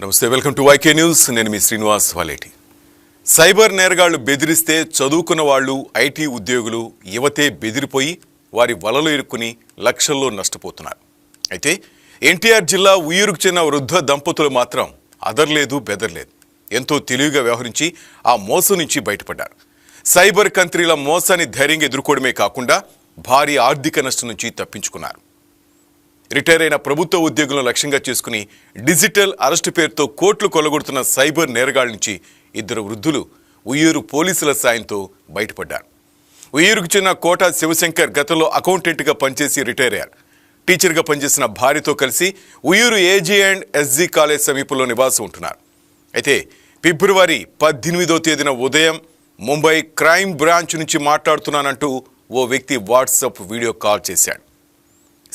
నమస్తే, welcome to YK news. నేను మీ Srinivas Valeti. Cyber నేరగాళ్లు బెదిరిస్తే చదువుకున్న వాళ్ళు, ఐటీ ఉద్యోగులు, యువతే బెదిరిపోయి వారి వలలో ఇరుక్కుని లక్షల్లో నష్టపోతున్నారు. అయితే ఎన్టీఆర్ జిల్లా ఉయ్యూరుకు చెందిన వృద్ధ దంపతులు మాత్రం అదర్లేదు బెదర్లేదు. ఎంతో తెలివిగా వ్యవహరించి ఆ మోసం నుంచి బయటపడ్డారు. సైబర్ కంత్రీల మోసాన్ని ధైర్యంగా ఎదుర్కోవడమే కాకుండా భారీ ఆర్థిక నష్టం నుంచి తప్పించుకున్నారు. రిటైర్ అయిన ప్రభుత్వ ఉద్యోగులను లక్ష్యంగా చేసుకుని డిజిటల్ అరెస్టు పేరుతో కోట్లు కొల్లగొడుతున్న సైబర్ నేరగాళ్ల నుంచి ఇద్దరు వృద్ధులు ఉయ్యూరు పోలీసుల సాయంతో బయటపడ్డారు. ఉయ్యూరుకు చెందిన కోట శివశంకర్ గతంలో అకౌంటెంట్గా పనిచేసి రిటైర్ అయ్యారు. టీచర్గా పనిచేసిన భార్యతో కలిసి Uyyuru AG and SG college సమీపంలో నివాసం ఉంటున్నారు. అయితే ఫిబ్రవరి 18వ తేదీన ఉదయం ముంబై క్రైమ్ బ్రాంచ్ నుంచి మాట్లాడుతున్నానంటూ ఓ వ్యక్తి వాట్సాప్ వీడియో కాల్ చేశాడు.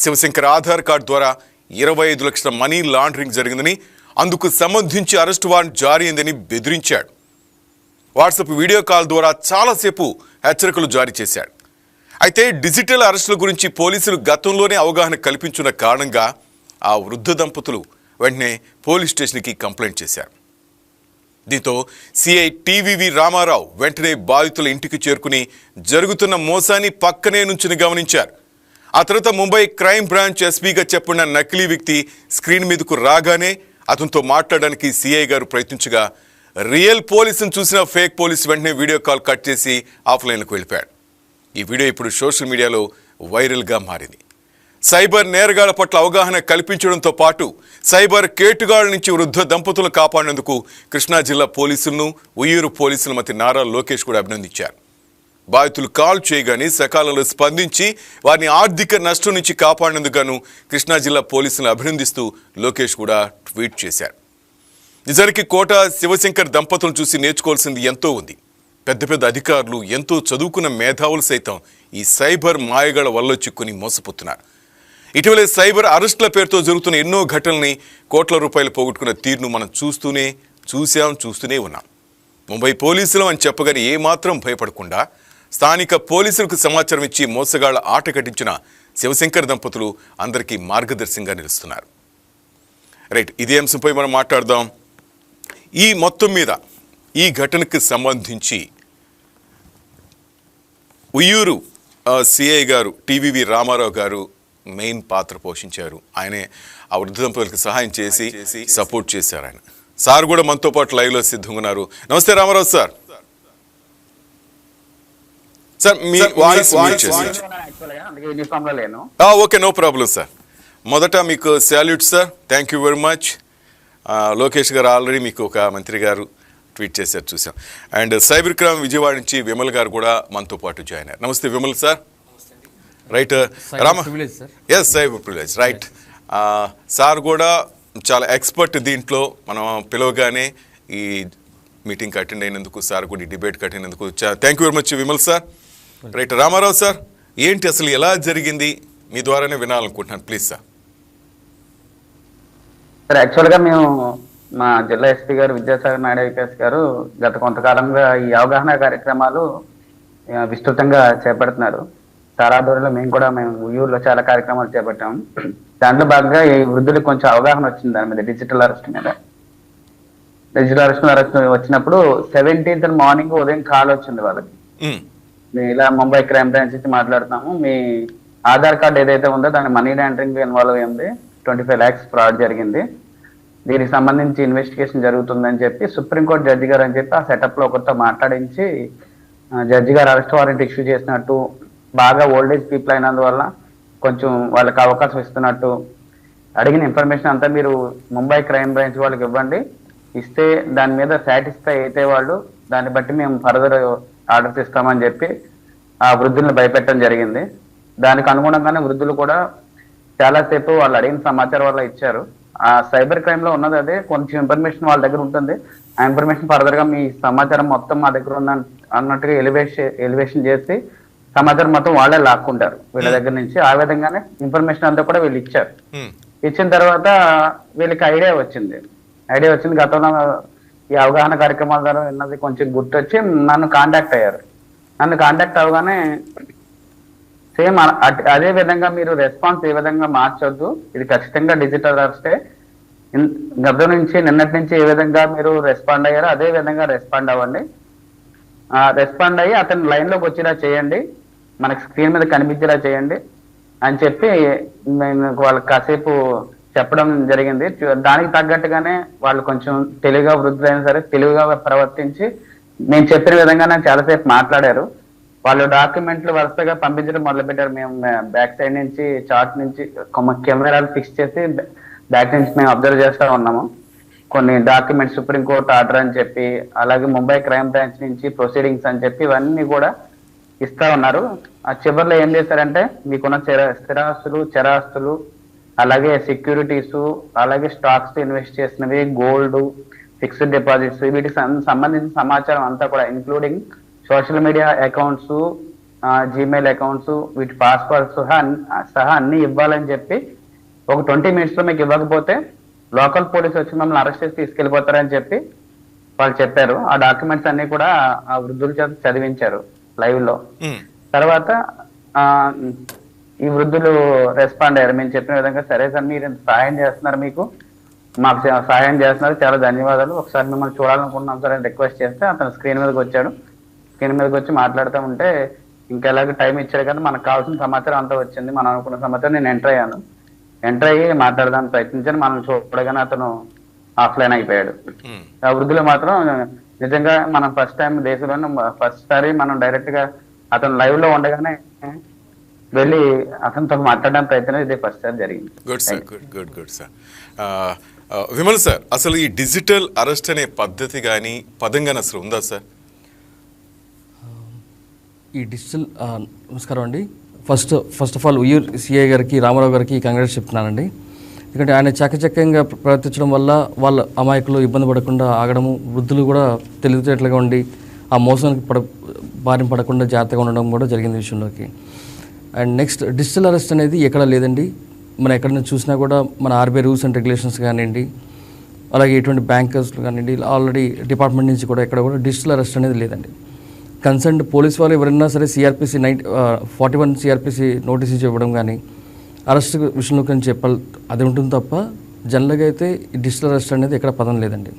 శివశంకర్ ఆధార్ కార్డు ద్వారా 25 లక్షల మనీ లాండరింగ్ జరిగిందని, అందుకు సంబంధించి అరెస్టు వారెంట్ జారీ అయిందని బెదిరించాడు. వాట్సాప్ వీడియో కాల్ ద్వారా చాలాసేపు హెచ్చరికలు జారీ చేశాడు. అయితే డిజిటల్ అరెస్టుల గురించి పోలీసులు గతంలోనే అవగాహన కల్పించిన కారణంగా ఆ వృద్ధ దంపతులు వెంటనే పోలీస్ స్టేషన్కి కంప్లైంట్ చేశారు. దీంతో సిఐ టీవీవి రామారావు వెంటనే బాధితుల ఇంటికి చేరుకుని జరుగుతున్న మోసాన్ని పక్కనే నుంచి గమనించారు. ఆ తర్వాత ముంబై క్రైమ్ బ్రాంచ్ ఎస్పీగా చెప్పిన నకిలీ వ్యక్తి స్క్రీన్ మీదకు రాగానే అతనితో మాట్లాడడానికి సిఐ గారు ప్రయత్నించగా రియల్ పోలీసును చూసిన ఫేక్ పోలీసు వెంటనే వీడియో కాల్ కట్ చేసి ఆఫ్లైన్లకు వెళ్ళిపోయాడు. ఈ వీడియో ఇప్పుడు సోషల్ మీడియాలో వైరల్గా మారింది. సైబర్ నేరగాళ్ల పట్ల అవగాహన కల్పించడంతో పాటు సైబర్ కేటుగాళ్ల నుంచి వృద్ధ దంపతులను కాపాడేందుకు కృష్ణా జిల్లా పోలీసులను, ఉయ్యూరు పోలీసుల మంత్రి నారా లోకేష్ కూడా అభినందించారు. బాధితులు కాల్ చేయగానే సకాలంలో స్పందించి వారిని ఆర్థిక నష్టం నుంచి కాపాడేందుకు గాను కృష్ణా జిల్లా పోలీసులను అభినందిస్తూ లోకేష్ కూడా ట్వీట్ చేశారు. నిజానికి కోట శివశంకర్ దంపతులను చూసి నేర్చుకోవాల్సింది ఎంతో ఉంది. పెద్ద పెద్ద అధికారులు, ఎంతో చదువుకున్న మేధావులు సైతం ఈ సైబర్ మాయగాళ్ల వల్ల చిక్కుని మోసపోతున్నారు. ఇటీవలే సైబర్ అరెస్టుల పేరుతో జరుగుతున్న ఎన్నో ఘటనల్ని, కోట్ల రూపాయలు పోగొట్టుకున్న తీరును మనం చూస్తూనే ఉన్నాం. ముంబై పోలీసులు అని చెప్పగానే ఏమాత్రం భయపడకుండా స్థానిక పోలీసులకు సమాచారం ఇచ్చి మోసగాళ్ల ఆట కట్టించిన శివశంకర్ దంపతులు అందరికీ మార్గదర్శకంగా నిలుస్తున్నారు. రైట్, ఇదే అంశంపై మనం మాట్లాడదాం. ఈ మొత్తం మీద ఈ ఘటనకు సంబంధించి ఉయ్యూరు సిఐ గారు టీవీవి రామారావు గారు మెయిన్ పాత్ర పోషించారు. ఆయనే ఆ వృద్ధ దంపతులకు సహాయం చేసి సపోర్ట్ చేశారు. ఆయన సార్ కూడా మనతో పాటు లైవ్లో సిద్ధంగా ఉన్నారు. నమస్తే రామారావు సార్. సార్ మీ voice okay, no problem sir. మొదట మీకు salute sir, thank you very much. Lokesh garu already మీకు ఒక మంత్రి గారు ట్వీట్ చేశారు, చూసాం. అండ్ సైబర్ క్రైమ్ విజయవాడ నుంచి విమల్ గారు కూడా మనతో పాటు జాయిన్ అయ్యారు. నమస్తే Vimal sir. Right yes, cyber privilege right. Sir కూడా చాలా ఎక్స్పర్ట్ దీంట్లో. మనం పిలవగానే ఈ మీటింగ్కి అటెండ్ అయినందుకు, సార్ కూడా ఈ డిబేట్కి అటెండ్ అయినందుకు thank you very much Vimal sir. Right, Ramarao sir, ఏంటి అసలు ఎలా జరిగింది? మీ ద్వారానే వినాలనుకుంటున్నాను, ప్లీజ్ సార్. సార్, యాక్చువల్గా మేము మా జిల్లా ఎస్పీ గారు విద్యాసాగర్ నాయుడు ఐపీఎస్ గారు గత కొంతకాలంగా ఈ అవగాహన కార్యక్రమాలు విస్తృతంగా చేపడుతున్నారు. చాలా దూరంలో మేము ఊయూరులో చాలా కార్యక్రమాలు చేపట్టాము. దాంట్లో భాగంగా ఈ వృద్ధులకు కొంచెం అవగాహన వచ్చింది దాని మీద, డిజిటల్ అరెస్ట్ మీద. డిజిటల్ అరెస్ట్ వచ్చినప్పుడు 17th మార్నింగ్ ఉదయం కాల్ వచ్చింది వాళ్ళకి. ఇలా ముంబై క్రైమ్ బ్రాంచ్ నుంచి మాట్లాడుతున్నాము, మీ ఆధార్ కార్డు ఏదైతే ఉందో దాని మనీ లాండరింగ్ ఇన్వాల్వ్ అయింది, 25 lakhs ఫ్రాడ్ జరిగింది, దీనికి సంబంధించి ఇన్వెస్టిగేషన్ జరుగుతుందని చెప్పి సుప్రీంకోర్టు జడ్జి గారు అని చెప్పి ఆ సెటప్ లో ఒకరితో మాట్లాడించి జడ్జి గారు అరెస్ట్ వారెంట్ ఇష్యూ చేసినట్టు, బాగా ఓల్డేజ్ పీపుల్ అయినందువల్ల కొంచెం వాళ్ళకి అవకాశం ఇస్తున్నట్టు, అడిగిన ఇన్ఫర్మేషన్ అంతా మీరు ముంబై క్రైమ్ బ్రాంచ్ వాళ్ళకి ఇవ్వండి, ఇస్తే దాని మీద సాటిస్ఫై అయితే వాళ్ళు దాన్ని బట్టి మేము ఫర్దర్ ఆర్డర్స్ ఇస్తామని చెప్పి ఆ వృద్ధులను భయపెట్టడం జరిగింది. దానికి అనుగుణంగానే వృద్ధులు కూడా చాలాసేపు వాళ్ళు అడిగిన సమాచారం వల్ల ఇచ్చారు. ఆ సైబర్ క్రైమ్ లో ఉన్నది అదే, కొంచెం ఇన్ఫర్మేషన్ వాళ్ళ దగ్గర ఉంటుంది, ఆ ఇన్ఫర్మేషన్ ఫర్దర్ గా మీ సమాచారం మొత్తం మా దగ్గర ఉన్న అన్నట్టుగా ఎలివేషన్ చేసి సమాచారం మొత్తం వాళ్ళే లాక్కుంటారు వీళ్ళ దగ్గర నుంచి. ఆ విధంగానే ఇన్ఫర్మేషన్ అంతా కూడా వీళ్ళు ఇచ్చారు. ఇచ్చిన తర్వాత వీళ్ళకి ఐడియా వచ్చింది. గతంలో ఈ అవగాహన కార్యక్రమాల ద్వారా విన్నది కొంచెం గుర్తొచ్చి నన్ను కాంటాక్ట్ అయ్యారు. నన్ను కాంటాక్ట్ అవగానే సేమ్ అదే విధంగా మీరు రెస్పాన్స్ ఏ విధంగా మార్చొద్దు, ఇది ఖచ్చితంగా డిజిటల్ అరెస్టే, గతం నుంచి నిన్నటి నుంచి ఏ విధంగా మీరు రెస్పాండ్ అయ్యారో అదే విధంగా రెస్పాండ్ అవ్వండి. రెస్పాండ్ అయ్యి అతను లైన్ లోకి వచ్చేలా చేయండి, మనకి స్క్రీన్ మీద కనిపించేలా చేయండి అని చెప్పి నేను వాళ్ళకి కాసేపు చెప్పడం జరిగింది. దానికి తగ్గట్టుగానే వాళ్ళు కొంచెం తెలివిగా వృద్ధులైనా సరే తెలివిగా ప్రవర్తించి నేను చెప్పిన విధంగానే చాలాసేపు మాట్లాడారు. వాళ్ళు డాక్యుమెంట్లు వరుసగా పంపించడం మొదలుపెట్టారు. మేము బ్యాక్ సైడ్ నుంచి చార్ట్ నుంచి కెమెరాలు ఫిక్స్ చేసి బ్యాక్ నుంచి మేము అబ్జర్వ్ చేస్తా ఉన్నాము. కొన్ని డాక్యుమెంట్స్ సుప్రీంకోర్టు ఆర్డర్ అని చెప్పి, అలాగే ముంబై క్రైమ్ బ్రాంచ్ నుంచి ప్రొసీడింగ్స్ అని చెప్పి ఇవన్నీ కూడా ఇస్తా ఉన్నారు. ఆ చివరిలో ఏం చేశారంటే మీకున్న స్థిరాస్తులు, చరాస్తులు, అలాగే సెక్యూరిటీస్, అలాగే స్టాక్స్ ఇన్వెస్ట్ చేసినవి, గోల్డ్, ఫిక్స్డ్ డిపాజిట్స్, వీటికి సంబంధించిన సమాచారం అంతా కూడా including social media accounts, Gmail accounts, వీటి పాస్వర్డ్స్ సహా అన్ని ఇవ్వాలని చెప్పి ఒక 20 minutes లో మీకు ఇవ్వకపోతే లోకల్ పోలీస్ వచ్చి మమ్మల్ని అరెస్ట్ చేసి తీసుకెళ్లిపోతారని చెప్పి వాళ్ళు చెప్పారు. ఆ డాక్యుమెంట్స్ అన్ని కూడా ఆ వృద్ధుల చేత చదివించారు లైవ్ లో. తర్వాత ఈ వృద్ధులు రెస్పాండ్ అయ్యారు. మేము చెప్పిన విధంగా సరే సార్ మీరు సహాయం చేస్తున్నారు, మాకు సహాయం చేస్తున్నారు, చాలా ధన్యవాదాలు, ఒకసారి మిమ్మల్ని చూడాలనుకుంటున్నాం సార్ అని రిక్వెస్ట్ చేస్తే అతను స్క్రీన్ మీదకి వచ్చాడు. స్క్రీన్ మీదకి వచ్చి మాట్లాడుతూ ఉంటే ఇంకా ఎలాగ టైం ఇచ్చారు కదా, మనకు కావాల్సిన సమాచారం అంతా వచ్చింది, మనం అనుకున్న సమాచారం నేను ఎంటర్ అయ్యాను. ఎంటర్ అయ్యి మాట్లాడడానికి ప్రయత్నించాను. మనం చూడగానే అతను ఆఫ్లైన్ అయిపోయాడు. ఆ వృద్ధులు మాత్రం నిజంగా మనం ఫస్ట్ టైం దేశంలోనే ఫస్ట్ సారి మనం డైరెక్ట్ గా అతను లైవ్ లో ఉండగానే వెళ్ళి అతనితో మాట్లాడడానికి ప్రయత్నం ఇదే ఫస్ట్ సార్ జరిగింది. Good sir, good good sir. Vimal sir, అసలు ఈ డిజిటల్ అరెస్ట్ అనే పద్ధతి కానీ పదం కానీ అసలు ఉందా సార్? ఈ డిజిటల్ నమస్కారం అండి. First of all Uyyuru CI గారికి, రామారావు గారికి కంగ్రాట్స్ చెప్తున్నానండి. ఎందుకంటే ఆయన చకచక్యంగా ప్రవర్తించడం వల్ల వాళ్ళ అమాయకులు ఇబ్బంది పడకుండా ఆగడము, వృద్ధులు కూడా తెలివితేటలుగా ఉండి ఆ మోసానికి బారిన పడకుండా జాగ్రత్తగా ఉండడం కూడా జరిగింది విషయంలోకి. అండ్ నెక్స్ట్ డిజిటల్ అరెస్ట్ అనేది ఎక్కడా లేదండి. మనం ఎక్కడైనా చూసినా కూడా మన ఆర్బీఐ రూల్స్ అండ్ రెగ్యులేషన్స్ కానివ్వండి, అలాగే ఎటువంటి బ్యాంకర్స్ కానివ్వండి, ఆల్రెడీ డిపార్ట్మెంట్ నుంచి కూడా ఎక్కడ కూడా డిజిటల్ అరెస్ట్ అనేది లేదండి. కన్సర్న్డ్ పోలీస్ వాళ్ళు ఎవరైనా సరే సిఆర్పిసి 41 సిఆర్పిసి నోటీస్ ఇచ్చి ఇవ్వడం కానీ అరెస్ట్ విషయంలో కానీ చెప్పాలి అది ఉంటుంది తప్ప జనరల్గా అయితే ఈ డిజిటల్ అరెస్ట్ అనేది ఎక్కడ పదం లేదండి.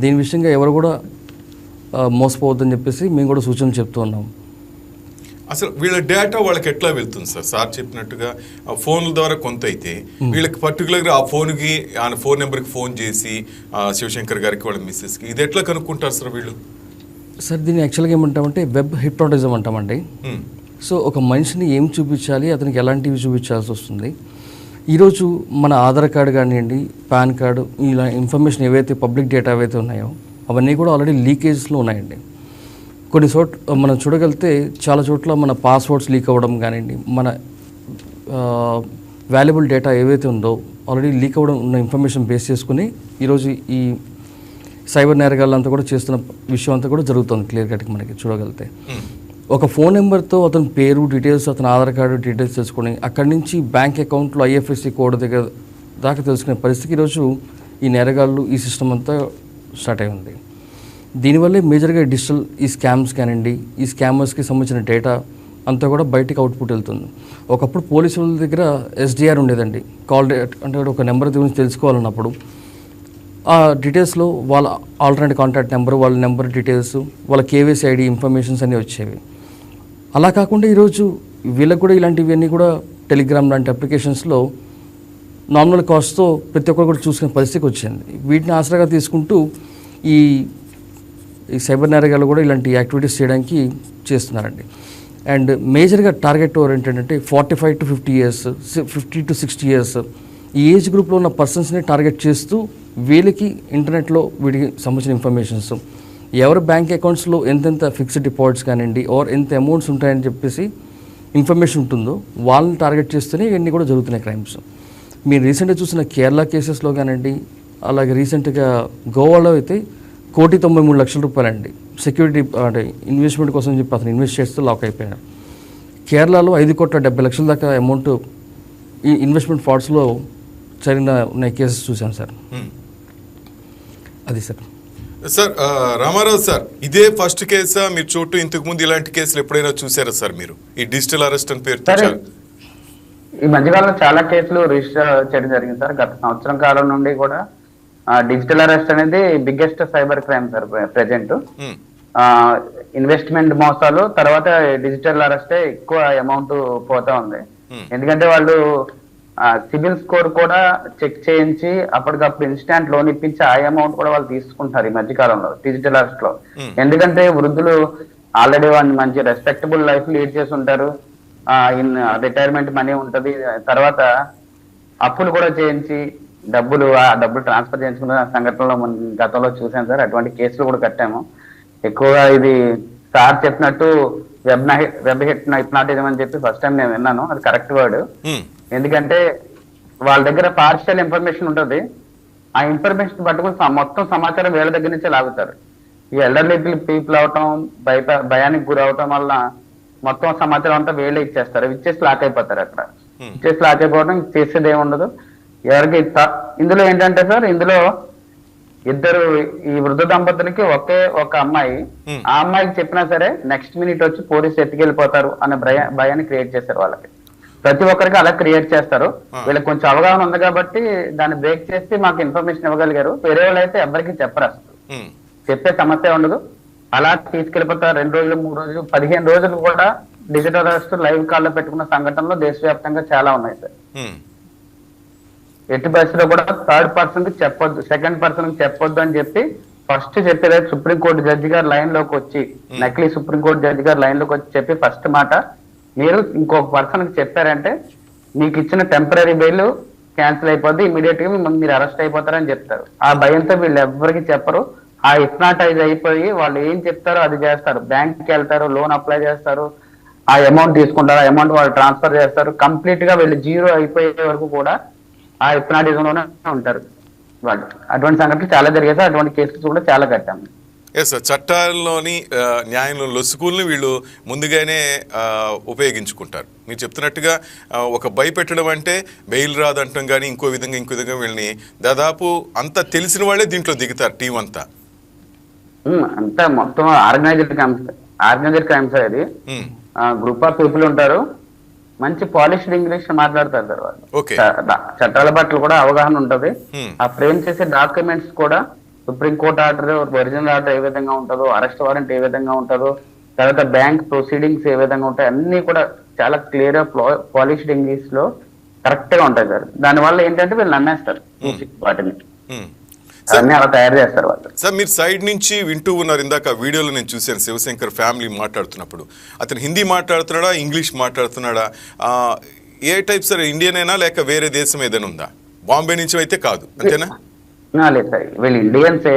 దీని విషయంగా ఎవరు కూడా మోసపోవద్దని చెప్పేసి మేము కూడా సూచనలు చెప్తూ ఉన్నాం. అసలు వీళ్ళ డేటా వాళ్ళకి ఎట్లా వెళ్తుంది సార్? సార్ చెప్పినట్టుగా ఫోన్ల ద్వారా కొంత అయితే వీళ్ళకి పర్టికులర్గా ఆ ఫోన్కి ఆ ఫోన్ నెంబర్కి ఫోన్ చేసి శివశంకర్ గారికి వాళ్ళ మిస్సెస్కి ఇది ఎట్లా కనుక్కుంటారు సార్ వీళ్ళు? సార్ దీన్ని యాక్చువల్గా ఏమంటామంటే వెబ్ హిప్నోటిజం అంటామండి. సో ఒక మనిషిని ఏం చూపించాలి, అతనికి ఎలాంటివి చూపించాల్సి వస్తుంది. ఈరోజు మన ఆధార్ కార్డు కానివ్వండి, పాన్ కార్డు, ఇలా ఇన్ఫర్మేషన్ ఏవైతే పబ్లిక్ డేటా ఏవైతే ఉన్నాయో అవన్నీ కూడా ఆల్రెడీ లీకేజ్లో ఉన్నాయండి. కొన్ని మనం చూడగలిగితే చాలా చోట్ల మన పాస్వర్డ్స్ లీక్ అవ్వడం కానివ్వండి, మన వాల్యుబుల్ డేటా ఏవైతే ఉందో ఆల్రెడీ లీక్ అవ్వడం ఉన్న ఇన్ఫర్మేషన్ బేస్ చేసుకుని ఈరోజు ఈ సైబర్ నేరగాళ్ళంతా కూడా చేస్తున్న విషయం అంతా కూడా జరుగుతుంది క్లియర్ కట్గా మనకి చూడగలిగితే. ఒక ఫోన్ నెంబర్తో అతని పేరు డీటెయిల్స్, అతని ఆధార్ కార్డు డీటెయిల్స్ తెలుసుకొని అక్కడి నుంచి బ్యాంక్ అకౌంట్లో ఐఎఫ్ఎస్సి కోడ్ దగ్గర దాకా తెలుసుకునే పరిస్థితికి ఈరోజు ఈ నేరగాళ్ళు ఈ సిస్టమ్ అంతా స్టార్ట్ అయి ఉంది. దీనివల్లే మేజర్గా డిజిటల్ ఈ స్కామ్స్ కానివ్వండి, ఈ స్కామర్స్కి సంబంధించిన డేటా అంతా కూడా బయటికి అవుట్పుట్ వెళ్తుంది. ఒకప్పుడు పోలీసుల దగ్గర ఎస్డిఆర్ ఉండేదండి, కాల్ అంటే ఒక నెంబర్ గురించి తెలుసుకోవాలన్నప్పుడు ఆ డీటెయిల్స్లో వాళ్ళ ఆల్టర్నేట్ కాంటాక్ట్ నెంబర్, వాళ్ళ నెంబర్ డీటెయిల్స్, వాళ్ళ కేవైసీ ఐడి ఇన్ఫర్మేషన్స్ అన్నీ వచ్చేవి. అలా కాకుండా ఈరోజు వీళ్ళకి కూడా ఇలాంటివన్నీ కూడా టెలిగ్రామ్ లాంటి అప్లికేషన్స్లో నార్మల్ కాస్ట్తో ప్రతి ఒక్కరు కూడా చూసుకునే పరిస్థితికి వచ్చింది. వీటిని ఆసరాగా తీసుకుంటూ ఈ సైబర్ నేరగాళ్ళు కూడా ఇలాంటి యాక్టివిటీస్ చేయడానికి చేస్తున్నారండి. అండ్ మేజర్గా టార్గెట్ ఓరియంటెడ్ అంటే 45 to 50 years, 50 to 60 years ఈ ఏజ్ గ్రూప్లో ఉన్న పర్సన్స్ని టార్గెట్ చేస్తూ వీళ్ళకి ఇంటర్నెట్లో వీటికి సంబంధించిన ఇన్ఫర్మేషన్స్, ఎవరి బ్యాంక్ అకౌంట్స్లో ఎంతెంత ఫిక్స్డ్ డిపాజిట్స్ కానివ్వండి ఆర్ ఎంత అమౌంట్స్ ఉంటాయని చెప్పేసి ఇన్ఫర్మేషన్ ఉంటుందో వాళ్ళని టార్గెట్ చేస్తూనే ఇవన్నీ కూడా జరుగుతున్నాయి క్రైమ్స్. మీరు రీసెంట్గా చూసిన కేరళ కేసెస్లో కానివ్వండి, అలాగే రీసెంట్గా గోవాలో అయితే 1,93,00,000 రూపాయలండి సెక్యూరిటీ అంటే ఇన్వెస్ట్మెంట్ కోసం చెప్పి అతను ఇన్వెస్ట్ చేస్తూ లాక్ అయిపోయాడు. కేరళలో 5,70,00,000 దాకా అమౌంట్ ఈ ఇన్వెస్ట్మెంట్ ఫ్రాడ్స్లో జరిగిన కేసెస్ చూసాను సార్. అది సార్. సార్ రామారావు సార్, ఇదే ఫస్ట్ కేసా మీరు చోటు ఇంతకు ముందు ఇలాంటి కేసులు ఎప్పుడైనా చూసారా సార్ మీరు ఈ డిజిటల్ అరెస్ట్ అని పేరుతో? ఈ మధ్యకాలంలో చాలా కేసులు రిజిస్టర్ చేయడం జరిగింది సార్. గత సంవత్సరం కాలం నుండి కూడా డిజిటల్ అరెస్ట్ అనేది biggest cyber crime sir present. Um, investment మోసాలు తర్వాత డిజిటల్ అరెస్టే ఎక్కువ అమౌంట్ పోతా ఉంది. Hmm. ఎందుకంటే వాళ్ళు సిబిల్ స్కోర్ కూడా చెక్ చేయించి అప్పటికప్పుడు ఇన్స్టాంట్ లోన్ ఇప్పించి ఆ అమౌంట్ కూడా వాళ్ళు తీసుకుంటారు ఈ మధ్య కాలంలో డిజిటల్ అరెస్ట్ లో. Hmm. ఎందుకంటే వృద్ధులు ఆల్రెడీ వాళ్ళు మంచి రెస్పెక్టబుల్ లైఫ్ లీడ్ చేసి ఉంటారు, ఇన్ రిటైర్మెంట్ మనీ ఉంటది, తర్వాత అప్పులు కూడా చేయించి ఆ డబ్బులు ట్రాన్స్ఫర్ చేయించుకున్న సంఘటనలో మనం గతంలో చూసాం సార్. అటువంటి కేసులు కూడా కట్టాము. ఎక్కువగా ఇది సార్ చెప్పినట్టు వెబ్ హిప్నాటిజం అని చెప్పి ఫస్ట్ టైం నేను విన్నాను. అది కరెక్ట్ వర్డ్. ఉమ్, ఎందుకంటే వాళ్ళ దగ్గర పార్షియల్ ఇన్ఫర్మేషన్ ఉంటుంది. ఆ ఇన్ఫర్మేషన్ పట్టుకుని మొత్తం సమాచారం వీళ్ళ దగ్గర నుంచే లాగుతారు. ఈ ఎల్డర్లీ పీపుల్ అవటం భయానికి గురి అవటం వల్ల మొత్తం సమాచారం అంతా వీళ్ళే ఇచ్చేస్తారు. ఇచ్చేసి లాక్ అయిపోతారు. అక్కడ ఇచ్చేసి లాక్ అయిపోవడం చేసేది ఏమి ఉండదు. ఎవరికి ఇందులో ఏంటంటే సార్, ఇందులో ఇద్దరు ఈ వృద్ధ దంపతులకి ఒక అమ్మాయి, ఆ అమ్మాయికి చెప్పినా సరే నెక్స్ట్ మినిట్ వచ్చి పోలీసు ఎత్తుకెళ్ళిపోతారు అనే భయాన్ని క్రియేట్ చేశారు వాళ్ళకి. ప్రతి ఒక్కరికి అలా క్రియేట్ చేస్తారు. వీళ్ళకి కొంచెం అవగాహన ఉంది కాబట్టి దాన్ని బ్రేక్ చేసి మాకు ఇన్ఫర్మేషన్ ఇవ్వగలిగారు. వేరే వాళ్ళు అయితే ఎవరికి చెప్పరు, అసలు చెప్పే సమస్య ఉండదు. అలా తీసుకెళ్ళిపోతారు. 2 రోజులు 3 రోజులు 15 రోజులు కూడా డిజిటల్ అరెస్ట్ లైవ్ కాల్లో పెట్టుకున్న సంఘటనలు దేశవ్యాప్తంగా చాలా ఉన్నాయి సార్. ఎట్టి పరిస్థితిలో కూడా థర్డ్ పర్సన్ కి చెప్పొద్దు, సెకండ్ పర్సన్ కి చెప్పొద్దు అని చెప్పి ఫస్ట్ చెప్పేది సుప్రీంకోర్టు జడ్జి గారు లైన్ లోకి వచ్చి, నకిలీ సుప్రీంకోర్టు జడ్జి గారు లైన్ లోకి వచ్చి చెప్పి ఫస్ట్ మాట, మీరు ఇంకొక పర్సన్ కి చెప్పారంటే మీకు ఇచ్చిన టెంపరీ బెయిల్ క్యాన్సిల్ అయిపోద్ది, ఇమీడియట్ గా మీరు అరెస్ట్ అయిపోతారని చెప్తారు. ఆ భయంతో వీళ్ళు ఎవరికి చెప్పరు. ఆ హిప్నాటైజ్ అయిపోయి వాళ్ళు ఏం చెప్తారో అది చేస్తారు. బ్యాంక్కి వెళ్తారు, లోన్ అప్లై చేస్తారు, ఆ అమౌంట్ తీసుకుంటారు, ఆ అమౌంట్ వాళ్ళు ట్రాన్స్ఫర్ చేస్తారు. కంప్లీట్ గా వీళ్ళు జీరో అయిపోయే వరకు కూడా ఆ హిప్నాటిజం లోనే ఉంటారు వాళ్ళు. అటువంటి సంఘటనలు చాలా జరిగాయి. అటువంటి కేసులు కూడా చాలా కట్టాము. ఎస్ సార్, చట్టాల్లోని న్యాయంలో లొసుగుల్ని వీళ్ళు ముందుగానే ఉపయోగించుకుంటారు. మీరు చెప్తున్నట్టుగా ఒక భయపెట్టడం అంటే బెయిల్ రాదంటాం, కానీ ఇంకో విధంగా వీళ్ళని దాదాపు అంతా తెలిసిన వాళ్ళే దీంట్లో దిగుతారు, టీం అంతా. అంతా మొత్తం ఆర్గనైజ్డ్ క్రైమ్స్ అది. గ్రూప్ ఆఫ్ పీపుల్ ఉంటారు, మంచి పాలిష్డ్ ఇంగ్లీష్ మాట్లాడతారు సార్ వాళ్ళు. చట్టాల పట్ల కూడా అవగాహన ఉంటది. ఆ ఫ్రేమ్ చేసే డాక్యుమెంట్స్ కూడా సుప్రీంకోర్టు ఆర్డర్, ఒరిజినల్ ఆర్డర్ ఏ విధంగా ఉంటుందో, అరెస్ట్ వారెంట్ ఏ విధంగా ఉంటుందో, తర్వాత బ్యాంక్ ప్రొసీడింగ్స్ ఏ విధంగా ఉంటాయి, అన్ని కూడా చాలా క్లియర్ పాలిష్డ్ ఇంగ్లీష్ లో కరెక్ట్ గా ఉంటాయి సార్. దాని వల్ల ఏంటంటే వీళ్ళు నమ్మేస్తారు వాటిని, అన్ని అలా తయారు చేస్తారు వాళ్ళు. సార్, మీరు సైడ్ నుంచి వింటూ ఉన్నారు. ఇందాక వీడియోలో నేను చూశాను, శివశంకర్ ఫ్యామిలీ మాట్లాడుతున్నప్పుడు అతను హిందీ మాట్లాడుతున్నాడా, ఇంగ్లీష్ మాట్లాడుతున్నాడా, ఏ టైప్ సార్? ఇండియన్ అయినా లేక వేరే దేశం ఏదైనా ఉందా? బాంబే నుంచి అయితే కాదు, అంతేనా? లేదు సార్, వీళ్ళు ఇండియన్సే.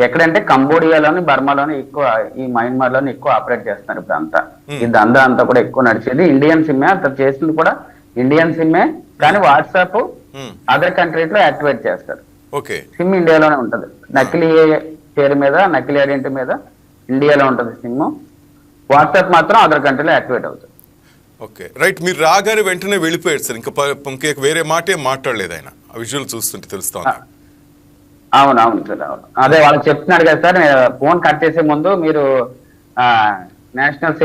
ఎక్కడంటే కంబోడియాలోని, బర్మాలోని ఎక్కువ, ఈ మయన్మార్ లోని ఎక్కువ ఆపరేట్ చేస్తున్నారు ఇప్పుడు అంతా. ఈ దందా అంతా కూడా ఎక్కువ నడిచేది ఇండియన్ సిమ్మే. అతను చేసింది కూడా ఇండియన్ సిమ్మే, కానీ వాట్సాప్ అదర్ కంట్రీస్ లో యాక్టివేట్ చేస్తారు. సిమ్ ఇండియాలోనే ఉంటది. నకిలీ పేరు మీద, నకిలీ ఐడెంటిటీ మీద ఇండియాలో ఉంటది సిమ్. వాట్సాప్ మాత్రం అదర్ కంట్రీలో యాక్టివేట్ అవుతుంది. Okay, right. మీరు రాగానే వెంటనే వెళ్ళిపోయారు సార్, ఇంకా వేరే మాటే మాట్లాడలేదు ఆయన. ఆ విజువల్ చూస్తుంటే తెలుస్తా ఉంది. అవును సార్, అవును. అదే వాళ్ళకి చెప్తున్నాడు కదా సార్, ఫోన్ కట్ చేసే ముందు మీరు నేషనల్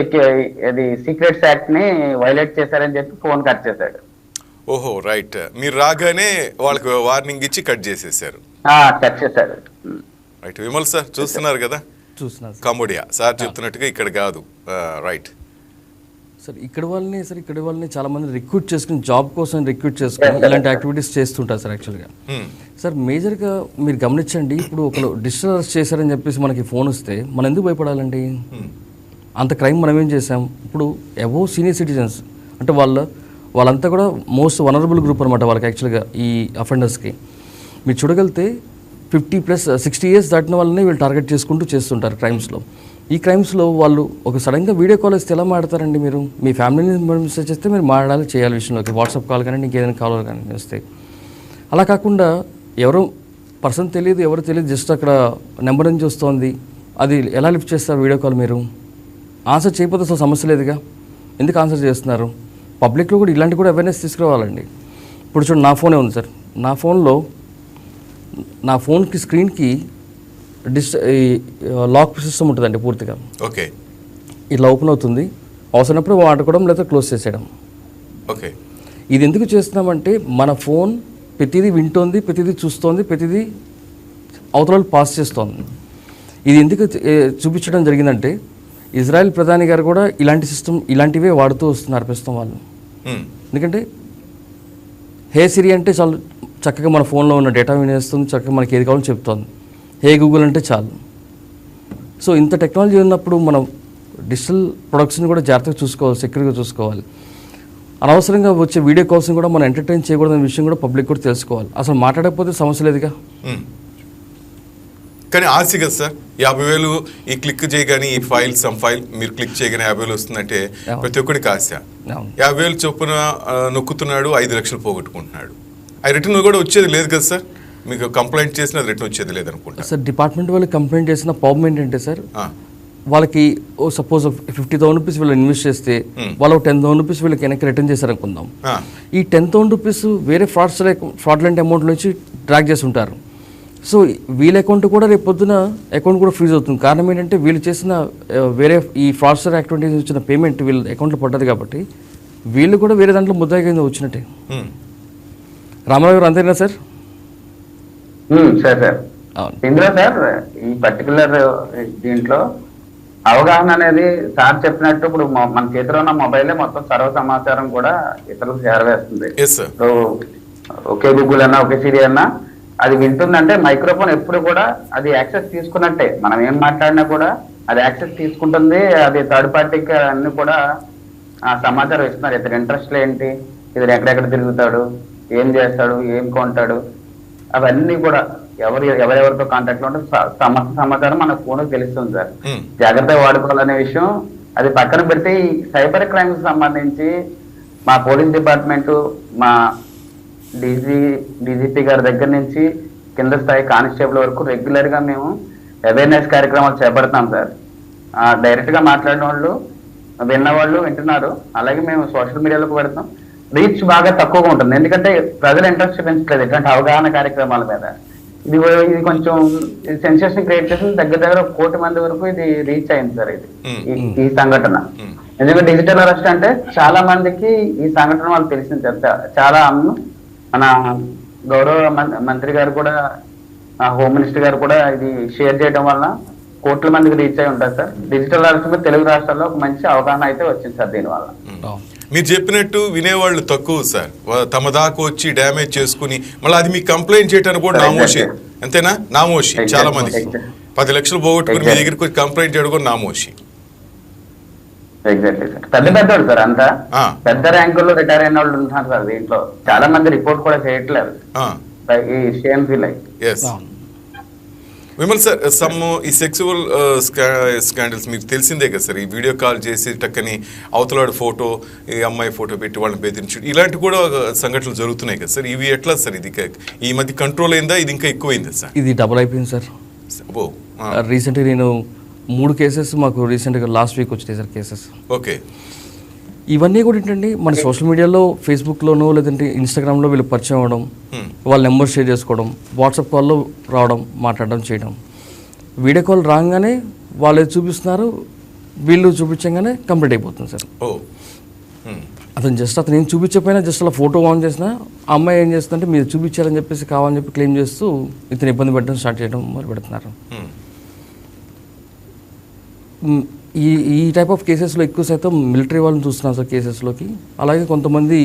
సీక్రెట్స్ యాక్ట్ ని వైలేట్ చేశారని చెప్పి ఫోన్ కట్ చేశాడు. ఓహో, రైట్. మీరు రాగానే వాళ్ళకి వార్నింగ్ ఇచ్చి కట్ చేసేసారు. కట్ చేశారు. రైట్. విమల్ సార్ చూస్తున్నారు కదా, చూస్తున్నారు. కంబోడియా సార్ చెప్తున్నట్టుగా ఇక్కడ కాదు. సార్ ఇక్కడ వాళ్ళని చాలా మంది రిక్రూట్ చేసుకుని, జాబ్ కోసం రిక్రూట్ చేసుకుని ఇలాంటి యాక్టివిటీస్ చేస్తుంటారు సార్. యాక్చువల్గా సార్ మేజర్గా మీరు గమనించండి, ఇప్పుడు ఒకరు డిజిటల్ అరెస్ట్ చేశారని చెప్పేసి మనకి ఫోన్ వస్తే మనం ఎందుకు భయపడాలండి? అంత క్రైమ్ మనం ఏం చేసాం? ఇప్పుడు అబోవ్ సీనియర్ సిటిజన్స్ అంటే వాళ్ళంతా కూడా మోస్ట్ వనరబుల్ గ్రూప్ అనమాట వాళ్ళకి. యాక్చువల్గా ఈ అఫెండర్స్కి మీరు చూడగలిగితే 50+ 60 years దాటిన వాళ్ళని వీళ్ళు టార్గెట్ చేసుకుంటూ చేస్తుంటారు క్రైమ్స్లో. ఈ క్రైమ్స్లో వాళ్ళు ఒక సడన్గా వీడియో కాల్ వస్తే ఎలా మాట్లాడతారండి? మీరు మీ ఫ్యామిలీని మెసేజ్ చేస్తే మీరు మాట్లాడాలి, చేయాలి విషయంలోకి. వాట్సాప్ కాల్ కానీ ఇంకేదైనా కాల్ కానీ వస్తే అలా కాకుండా ఎవరో పర్సన్ తెలియదు, ఎవరు తెలియదు, జస్ట్ అక్కడ నెంబర్ నుంచి వస్తుంది, అది ఎలా లిఫ్ట్ చేస్తారు వీడియో కాల్? మీరు ఆన్సర్ చేయకపోతే అసలు సమస్య లేదుగా, ఎందుకు ఆన్సర్ చేస్తున్నారు? పబ్లిక్లో కూడా ఇలాంటి కూడా అవేర్నెస్ తీసుకురావాలండి. ఇప్పుడు చూడండి, నా ఫోనే ఉంది సార్. నా ఫోన్కి స్క్రీన్కి లాక్ సిస్టమ్ ఉంటుందండి పూర్తిగా. ఓకే, ఇట్లా ఓపెన్ అవుతుంది, అవసరమైనప్పుడు వాడుకోవడం లేదా క్లోజ్ చేసేయడం. ఓకే, ఇది ఎందుకు చేస్తున్నామంటే మన ఫోన్ ప్రతిదీ వింటోంది, ప్రతిదీ చూస్తోంది, ప్రతిదీ అవతల పాస్ చేస్తోంది. ఇది ఎందుకు చూపించడం జరిగిందంటే ఇజ్రాయెల్ ప్రధాని గారు కూడా ఇలాంటి సిస్టమ్ ఇలాంటివే వాడుతూ వస్తున్నారు ప్రస్తుతం వాళ్ళు. ఎందుకంటే హే సిరి అంటే చాలు చక్కగా మన ఫోన్లో ఉన్న డేటా వినేస్తుంది, చక్కగా మనకి ఏది కావాలో చెప్తోంది. హే గూగుల్ అంటే చాలు. సో ఇంత టెక్నాలజీ ఉన్నప్పుడు మనం డిజిటల్ ప్రొడక్ట్స్ని కూడా జాగ్రత్తగా చూసుకోవాలి, సెక్యూర్గా చూసుకోవాలి. అనవసరంగా వచ్చే వీడియో కాల్స్ని కూడా మనం ఎంటర్టైన్ చేయకూడదనే విషయం కూడా పబ్లిక్ కూడా తెలుసుకోవాలి. అసలు మాట్లాడకపోతే సమస్య లేదుగా. కానీ ఆశ కదా సార్, 50,000 ఈ క్లిక్ చేయగానే ఈ సమ్ ఫైల్ మీరు క్లిక్ చేయగానే 50,000 వస్తుందంటే ప్రతి ఒక్కడికి ఆశ. 50,000 చొప్పున నొక్కుతున్నాడు, 5 లక్షలు పోగొట్టుకుంటున్నాడు. ఆ రిటర్న్ కూడా వచ్చేది లేదు కదా సార్, మీకు కంప్లైంట్ చేసినా అది రిటర్న్ వచ్చేది లేదనుకుంటా సార్. డిపార్ట్మెంట్ వాళ్ళు కంప్లైంట్ చేసిన ప్రాబ్లం ఏంటంటే సార్, వాళ్ళకి సపోజ్ 50,000 రూపీస్ వీళ్ళు ఇన్వెస్ట్ చేస్తే వాళ్ళు 10,000 రూపీస్ వీళ్ళకి వెనక్కి రిటర్న్ చేశారనుకుందాం. ఈ 10,000 రూపీస్ వేరే ఫ్రాడ్లెంట్ అమౌంట్ నుంచి ట్రాక్ చేసి ఉంటారు. సో వీళ్ళ అకౌంట్ కూడా రేపు పొద్దున అకౌంట్ కూడా ఫ్రీజ్ అవుతుంది. కారణం ఏంటంటే వీళ్ళు చేసిన వేరే ఈ ఫ్రాడ్స్టర్ యాక్టివిటీస్ వచ్చిన పేమెంట్ వీళ్ళ అకౌంట్లో పడ్డది కాబట్టి వీళ్ళు కూడా వేరే దాంట్లో ముద్దాయి కింద వచ్చినట్టే. రామారావు గారు అంతేనా సార్? సార్ ఇందులో సార్ ఈ పర్టికులర్ దీంట్లో అవగాహన అనేది సార్ చెప్పినట్టు ఇప్పుడు మన చేతిలో ఉన్న మొబైలే మొత్తం సర్వ సమాచారం కూడా ఇతరులకు చేరవేస్తుంది. ఇప్పుడు ఒకే గూగుల్ అన్నా ఒకే సిరి అన్నా అది వింటుందంటే మైక్రోఫోన్ ఎప్పుడు కూడా అది యాక్సెస్ తీసుకున్నట్టే. మనం ఏం మాట్లాడినా కూడా అది యాక్సెస్ తీసుకుంటుంది. అది థర్డ్ పార్టీకి అన్ని కూడా ఆ సమాచారం ఇస్తున్నారు. ఇతని ఇంట్రెస్ట్లు ఏంటి, ఇతను ఎక్కడెక్కడ తిరుగుతాడు, ఏం చేస్తాడు, ఏం కొంటాడు, అవన్నీ కూడా ఎవరెవరితో కాంటాక్ట్ లో ఉంటే సమస్త సమాచారం మన ఫోన్ తెలుస్తుంది సార్. జాగ్రత్తగా వాడుకోవాలనే విషయం అది పక్కన పెట్టి సైబర్ క్రైమ్స్ సంబంధించి మా పోలీస్ డిపార్ట్మెంట్, మా డీజీపీ గారి దగ్గర నుంచి కింద స్థాయి కానిస్టేబుల్ వరకు రెగ్యులర్ గా మేము అవేర్నెస్ కార్యక్రమాలు చేపడతాం సార్. డైరెక్ట్ గా మాట్లాడిన వాళ్ళు విన్నవాళ్ళు వింటున్నారు. అలాగే మేము సోషల్ మీడియాలోకి పెడతాం. రీచ్ బాగా తక్కువగా ఉంటుంది, ఎందుకంటే ప్రజల ఇంట్రెస్ట్ పెంచలేదు ఇట్లాంటి అవగాహన కార్యక్రమాల మీద. ఇది కొంచెం సెన్సేషన్ క్రియేట్ చేసి దగ్గర 1 కోటి మంది వరకు ఇది రీచ్ అయింది సార్. ఇది ఈ సంఘటన ఎందుకంటే డిజిటల్ అరెస్ట్ అంటే చాలా మందికి ఈ సంఘటన వాళ్ళు తెలిసింది సార్. చాలా మన గౌరవ మంత్రి గారు కూడా, హోమ్ మినిస్టర్ గారు కూడా ఇది షేర్ చేయడం వల్ల కోట్ల మందికి రీచ్ అయి ఉంటారు సార్. డిజిటల్ అరెస్ట్ మీద తెలుగు రాష్ట్రాల్లో ఒక మంచి అవగాహన అయితే వచ్చింది సార్ దీనివల్ల. మీరు చెప్పినట్టు వినేవాళ్ళు తక్కువ సార్, తమ దాకా వచ్చి డ్యామేజ్ చేసుకుని మళ్ళీ అది మీకు కంప్లైంట్ చేయడానికి కూడా నామోషి. అంతేనా? నామోషి. చాలా మంది 10 లక్షలు పోగొట్టుకుని మీ దగ్గరికి వచ్చి కంప్లైంట్ చేయడం కూడా నామోషి. Exactly sir. పెద్దోళ్ళు సార్, అంతా పెద్ద ర్యాంకుల్లో రిటైర్ అయిన వాళ్ళు ఉంటున్నారు సార్. దీంట్లో చాలా మంది రిపోర్ట్ కూడా చేయట్లేదు. ఈ షేమ్ ఫీల్ అయ్యి. విమల్ సార్, ఈ సెక్సువల్ స్కాండల్స్ మీకు తెలిసిందే కదా సార్. ఈ వీడియో కాల్ చేసి టక్కని అవతలాడు ఫోటో, ఈ అమ్మాయి ఫోటో పెట్టి వాళ్ళని బెదిరించడం, ఇలాంటి కూడా సంఘటనలు జరుగుతున్నాయి కదా సార్. ఇవి ఎట్లా సార్? ఇది ఈ మధ్య కంట్రోల్ అయిందా, ఇది ఇంకా ఎక్కువైందా సార్? ఇది డబుల్ అయిపోయింది సార్. రీసెంట్గా నేను 3 కేసెస్ మాకు రీసెంట్గా లాస్ట్ వీక్ వచ్చినాయి సార్ కేసెస్. ఓకే. ఇవన్నీ కూడా ఏంటంటే మన సోషల్ మీడియాలో, ఫేస్బుక్లోనో లేదంటే ఇన్స్టాగ్రామ్లో వీళ్ళు పరిచయం అవ్వడం, వాళ్ళ నెంబర్ షేర్ చేసుకోవడం, వాట్సాప్ కాల్లో రావడం, మాట్లాడడం, చేయడం. వీడియో కాల్ రాగానే వాళ్ళు చూపిస్తున్నారు, వీళ్ళు చూపించగానే కంప్లీట్ అయిపోతుంది సార్. అతను ఏం చూపించకపోయినా జస్ట్ అలా ఫోటో ఆన్ చేసినా ఆ అమ్మాయి ఏం చేస్తుందంటే మీరు చూపించారని చెప్పేసి కావాలని చెప్పి క్లెయిమ్ చేస్తూ ఇతను ఇబ్బంది పెట్టడం స్టార్ట్ చేయడం మొదలు పెడుతున్నారు. ఈ టైప్ ఆఫ్ కేసెస్లో ఎక్కువ శాతం మిలిటరీ వాళ్ళని చూస్తున్నాం సార్ కేసెస్లోకి. అలాగే కొంతమంది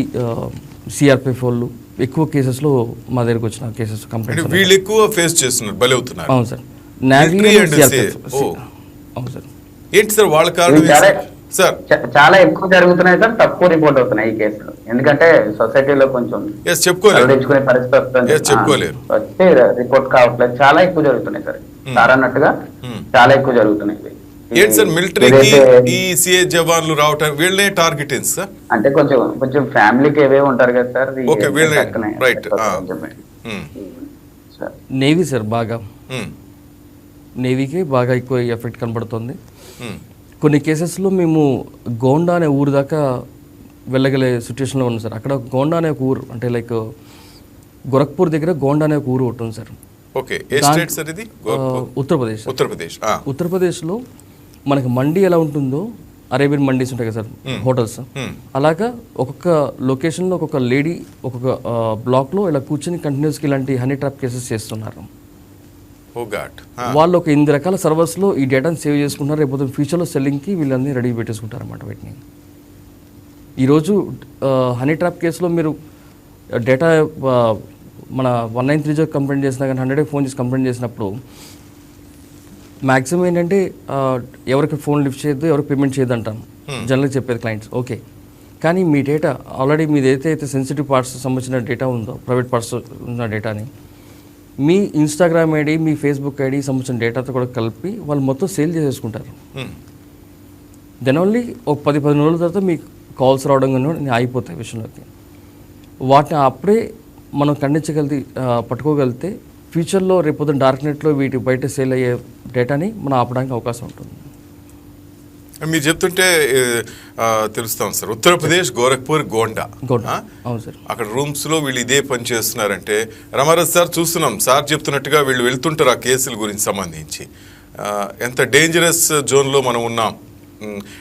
సిఆర్పిఎఫ్ వాళ్ళు ఎక్కువ కేసెస్లో మా దగ్గరకు వచ్చిన కేసెస్ కంప్లైంట్స్ వీళ్ళు ఎక్కువ ఫేస్ చేస్తున్నారు, బలి అవుతున్నారు. అవును సార్. నేవీ, అవును సార్. ఏంటి సార్ వాళ్ళ కారణం? సార్ చాలా ఎక్కువ జరుగుతున్నాయి సార్, తక్కువ రిపోర్ట్ అవుతున్నాయి ఈ కేసులు. ఎందుకంటే సొసైటీలో కొంచెం తెచ్చుకునే పరిస్థితి వచ్చి రిపోర్ట్ కావట్లేదు. చాలా ఎక్కువ జరుగుతున్నాయి సార్. సార్ అన్నట్టుగా చాలా ఎక్కువ జరుగుతున్నాయి. ఏంటి సార్ మిలిటరీకి ఈ సిఏ జవాన్లు రావటం వీళ్ళనే టార్గెట్ ఏంటి సార్? అంటే కొంచెం ఫ్యామిలీకి ఏవే ఉంటారు కదా సార్. ఓకే, వీళ్ళనే. రైట్. నేవీ సార్ బాగా, నేవీకి బాగా ఎక్కువ ఎఫెక్ట్ కనబడుతుంది. కొన్ని కేసెస్లో మేము గోండా అనే ఊరు దాకా వెళ్ళగలే సిచ్యువేషన్లో ఉన్నాం సార్. అక్కడ గోండా అనే ఒక ఊరు, అంటే లైక్ గోరఖ్పూర్ దగ్గర గోండా అనే ఒక ఊరు ఉంటుంది సార్. ఓకే. ఏ స్టేట్ సార్ ఇది? ఉత్తరప్రదేశ్. ఉత్తరప్రదేశ్లో మనకి మండి ఎలా ఉంటుందో, అరేబియన్ మండీస్ ఉంటాయి కదా సార్, హోటల్స్, అలాగా ఒక్కొక్క లొకేషన్లో ఒక్కొక్క లేడీ ఒక్కొక్క బ్లాక్లో ఇలా కూర్చొని కంటిన్యూస్గా ఇలాంటి హనీ ట్రాప్ కేసెస్ చేస్తున్నారు. ఓ గాడ్. వాళ్ళు ఒక 8 రకాల సర్వర్స్లో ఈ డేటాను సేవ్ చేసుకుంటారు. రేపు ఫ్యూచర్లో సెల్లింగ్కి వీళ్ళన్నీ రెడీ పెట్టేసుకుంటారు అన్నమాట వీటిని. ఈరోజు హనీ ట్రాప్ కేసులో మీరు డేటా మన 1930 కంప్లైంట్ చేసినా కానీ 100 ఫోన్ చేసి కంప్లైంట్ చేసినప్పుడు మ్యాక్సిమం ఏంటంటే ఎవరికి ఫోన్ లిఫ్ట్ చేయొద్దు, ఎవరికి పేమెంట్ చేయొద్దు అంటాం జనరల్గా చెప్పేది క్లయింట్స్. ఓకే, కానీ మీ డేటా ఆల్రెడీ మీది అయితే సెన్సిటివ్ పార్ట్స్ సంబంధించిన డేటా ఉందో, ప్రైవేట్ పార్ట్స్ ఉన్న డేటాని మీ ఇన్స్టాగ్రామ్ ఐడి, మీ ఫేస్బుక్ ఐడి సంబంధించిన డేటాతో కూడా కలిపి వాళ్ళు మొత్తం సేల్ చేసేసుకుంటారు. దెన్ ఓన్లీ ఒక 10-15 రోజుల తర్వాత మీకు కాల్స్ రావడం కానీ ఆగిపోతాయి విషయంలోకి. వాటిని అప్పుడే మనం ఖండించగలిగి పట్టుకోగలిగితే ఫ్యూచర్లో రేపొద్దున డార్క్ నెట్లో వీటి బయట సేల్ అయ్యే డేటాని మనం ఆపడానికి అవకాశం ఉంటుంది. మీరు చెప్తుంటే తెలుస్తాం సార్, ఉత్తరప్రదేశ్ గోరఖ్పూర్ గోండా. అవును సార్. అక్కడ రూమ్స్లో వీళ్ళు ఇదే పని చేస్తున్నారంటే రామారాజు సార్ చూస్తున్నాం, సార్ చెప్తున్నట్టుగా వీళ్ళు వెళ్తుంటారు ఆ కేసుల గురించి సంబంధించి. ఎంత డేంజరస్ జోన్లో మనం ఉన్నాం.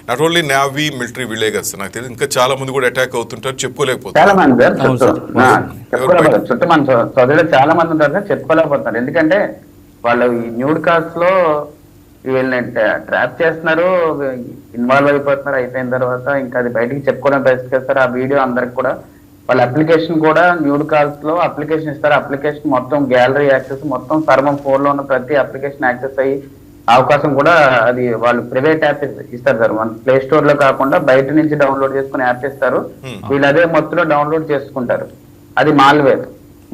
నాట్ ఓన్లీ నేవీ మిలిటరీ వీళ్ళే కదా సార్, నాకు తెలియదు ఇంకా చాలా మంది కూడా అటాక్ అవుతుంటారు, చెప్పుకోలేకపోతారు. చాలా మంది చుట్టూ మన సోదరులు చాలా మంది ఉంటారు సార్, చెప్పుకోలేకపోతున్నారు. ఎందుకంటే వాళ్ళు ఈ న్యూడ్ కాస్ట్ లో వీళ్ళని ట్రాప్ చేస్తున్నారు, ఇన్వాల్వ్ అయిపోతున్నారు. అయిపోయిన తర్వాత ఇంకా అది బయటికి చెప్పుకోవడం పరిస్థితి చేస్తారు. ఆ వీడియో అందరికి కూడా వాళ్ళ అప్లికేషన్ కూడా న్యూడ్ కాల్స్ లో అప్లికేషన్ ఇస్తారు. అప్లికేషన్ మొత్తం గ్యాలరీ యాక్సెస్ మొత్తం సర్వం ఫోన్ లో ఉన్న ప్రతి అప్లికేషన్ యాక్సెస్ అయ్యి అవకాశం కూడా అది వాళ్ళు ప్రైవేట్ యాప్ ఇస్తారు సార్. మన ప్లే స్టోర్ లో కాకుండా బయట నుంచి డౌన్లోడ్ చేసుకుని యాప్ ఇస్తారు. వీళ్ళు అదే మొత్తంలో డౌన్లోడ్ చేసుకుంటారు. అది మాల్వేర్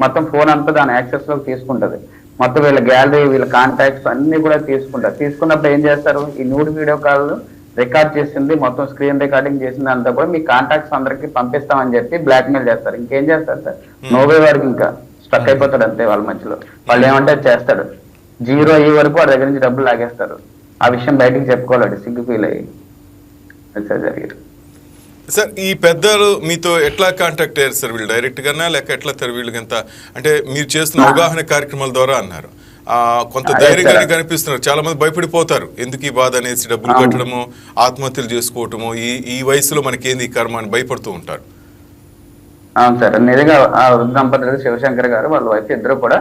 మొత్తం ఫోన్ అంతా దాని యాక్సెస్ లోకి తీసుకుంటది. మొత్తం వీళ్ళ గ్యాలరీ, వీళ్ళ కాంటాక్ట్స్ అన్ని కూడా తీసుకుంటారు. తీసుకున్నప్పుడు ఏం చేస్తారు, ఈ న్యూడ్ వీడియో కాల్ రికార్డ్ చేసింది మొత్తం స్క్రీన్ రికార్డింగ్ చేసింది అంతా కూడా మీ కాంటాక్ట్స్ అందరికి పంపిస్తామని చెప్పి బ్లాక్ మెయిల్ చేస్తారు. ఇంకేం చేస్తారు సార్, నోవే వారికి ఇంకా స్టక్ అయిపోతాడు అంతే వాళ్ళ మధ్యలో. వాళ్ళు ఏమంటే చేస్తాడు, 0 అయ్యే వరకు వాడి దగ్గర నుంచి డబ్బులు లాగేస్తారు. ఆ విషయం బయటికి చెప్పుకోలేడు, సిగ్గు ఫీల్ అయ్యి సార్ జరిగింది. సార్ ఈ పెద్దలు మీతో ఎట్లా కాంటాక్ట్ అయ్యారు సార్? వీళ్ళు డైరెక్ట్ గానా లేక ఎట్లా వీళ్ళకి ఎంత అంటే మీరు చేస్తున్న అవగాహన కార్యక్రమాల ద్వారా అన్నారు, కొంత ధైర్యంగానే కనిపిస్తున్నారు. చాలా మంది భయపడిపోతారు, ఎందుకు ఈ బాధ అనేసి డబ్బులు కట్టడము, ఆత్మహత్యలు చేసుకోవటము, ఈ వయసులో మనకేంది ఈ కర్మ అని భయపడుతూ ఉంటారు. అవును సార్, నిజంగా ఆ దంపతులు శివశంకర్ గారు వాళ్ళ వైఫ్ ఇద్దరు కూడా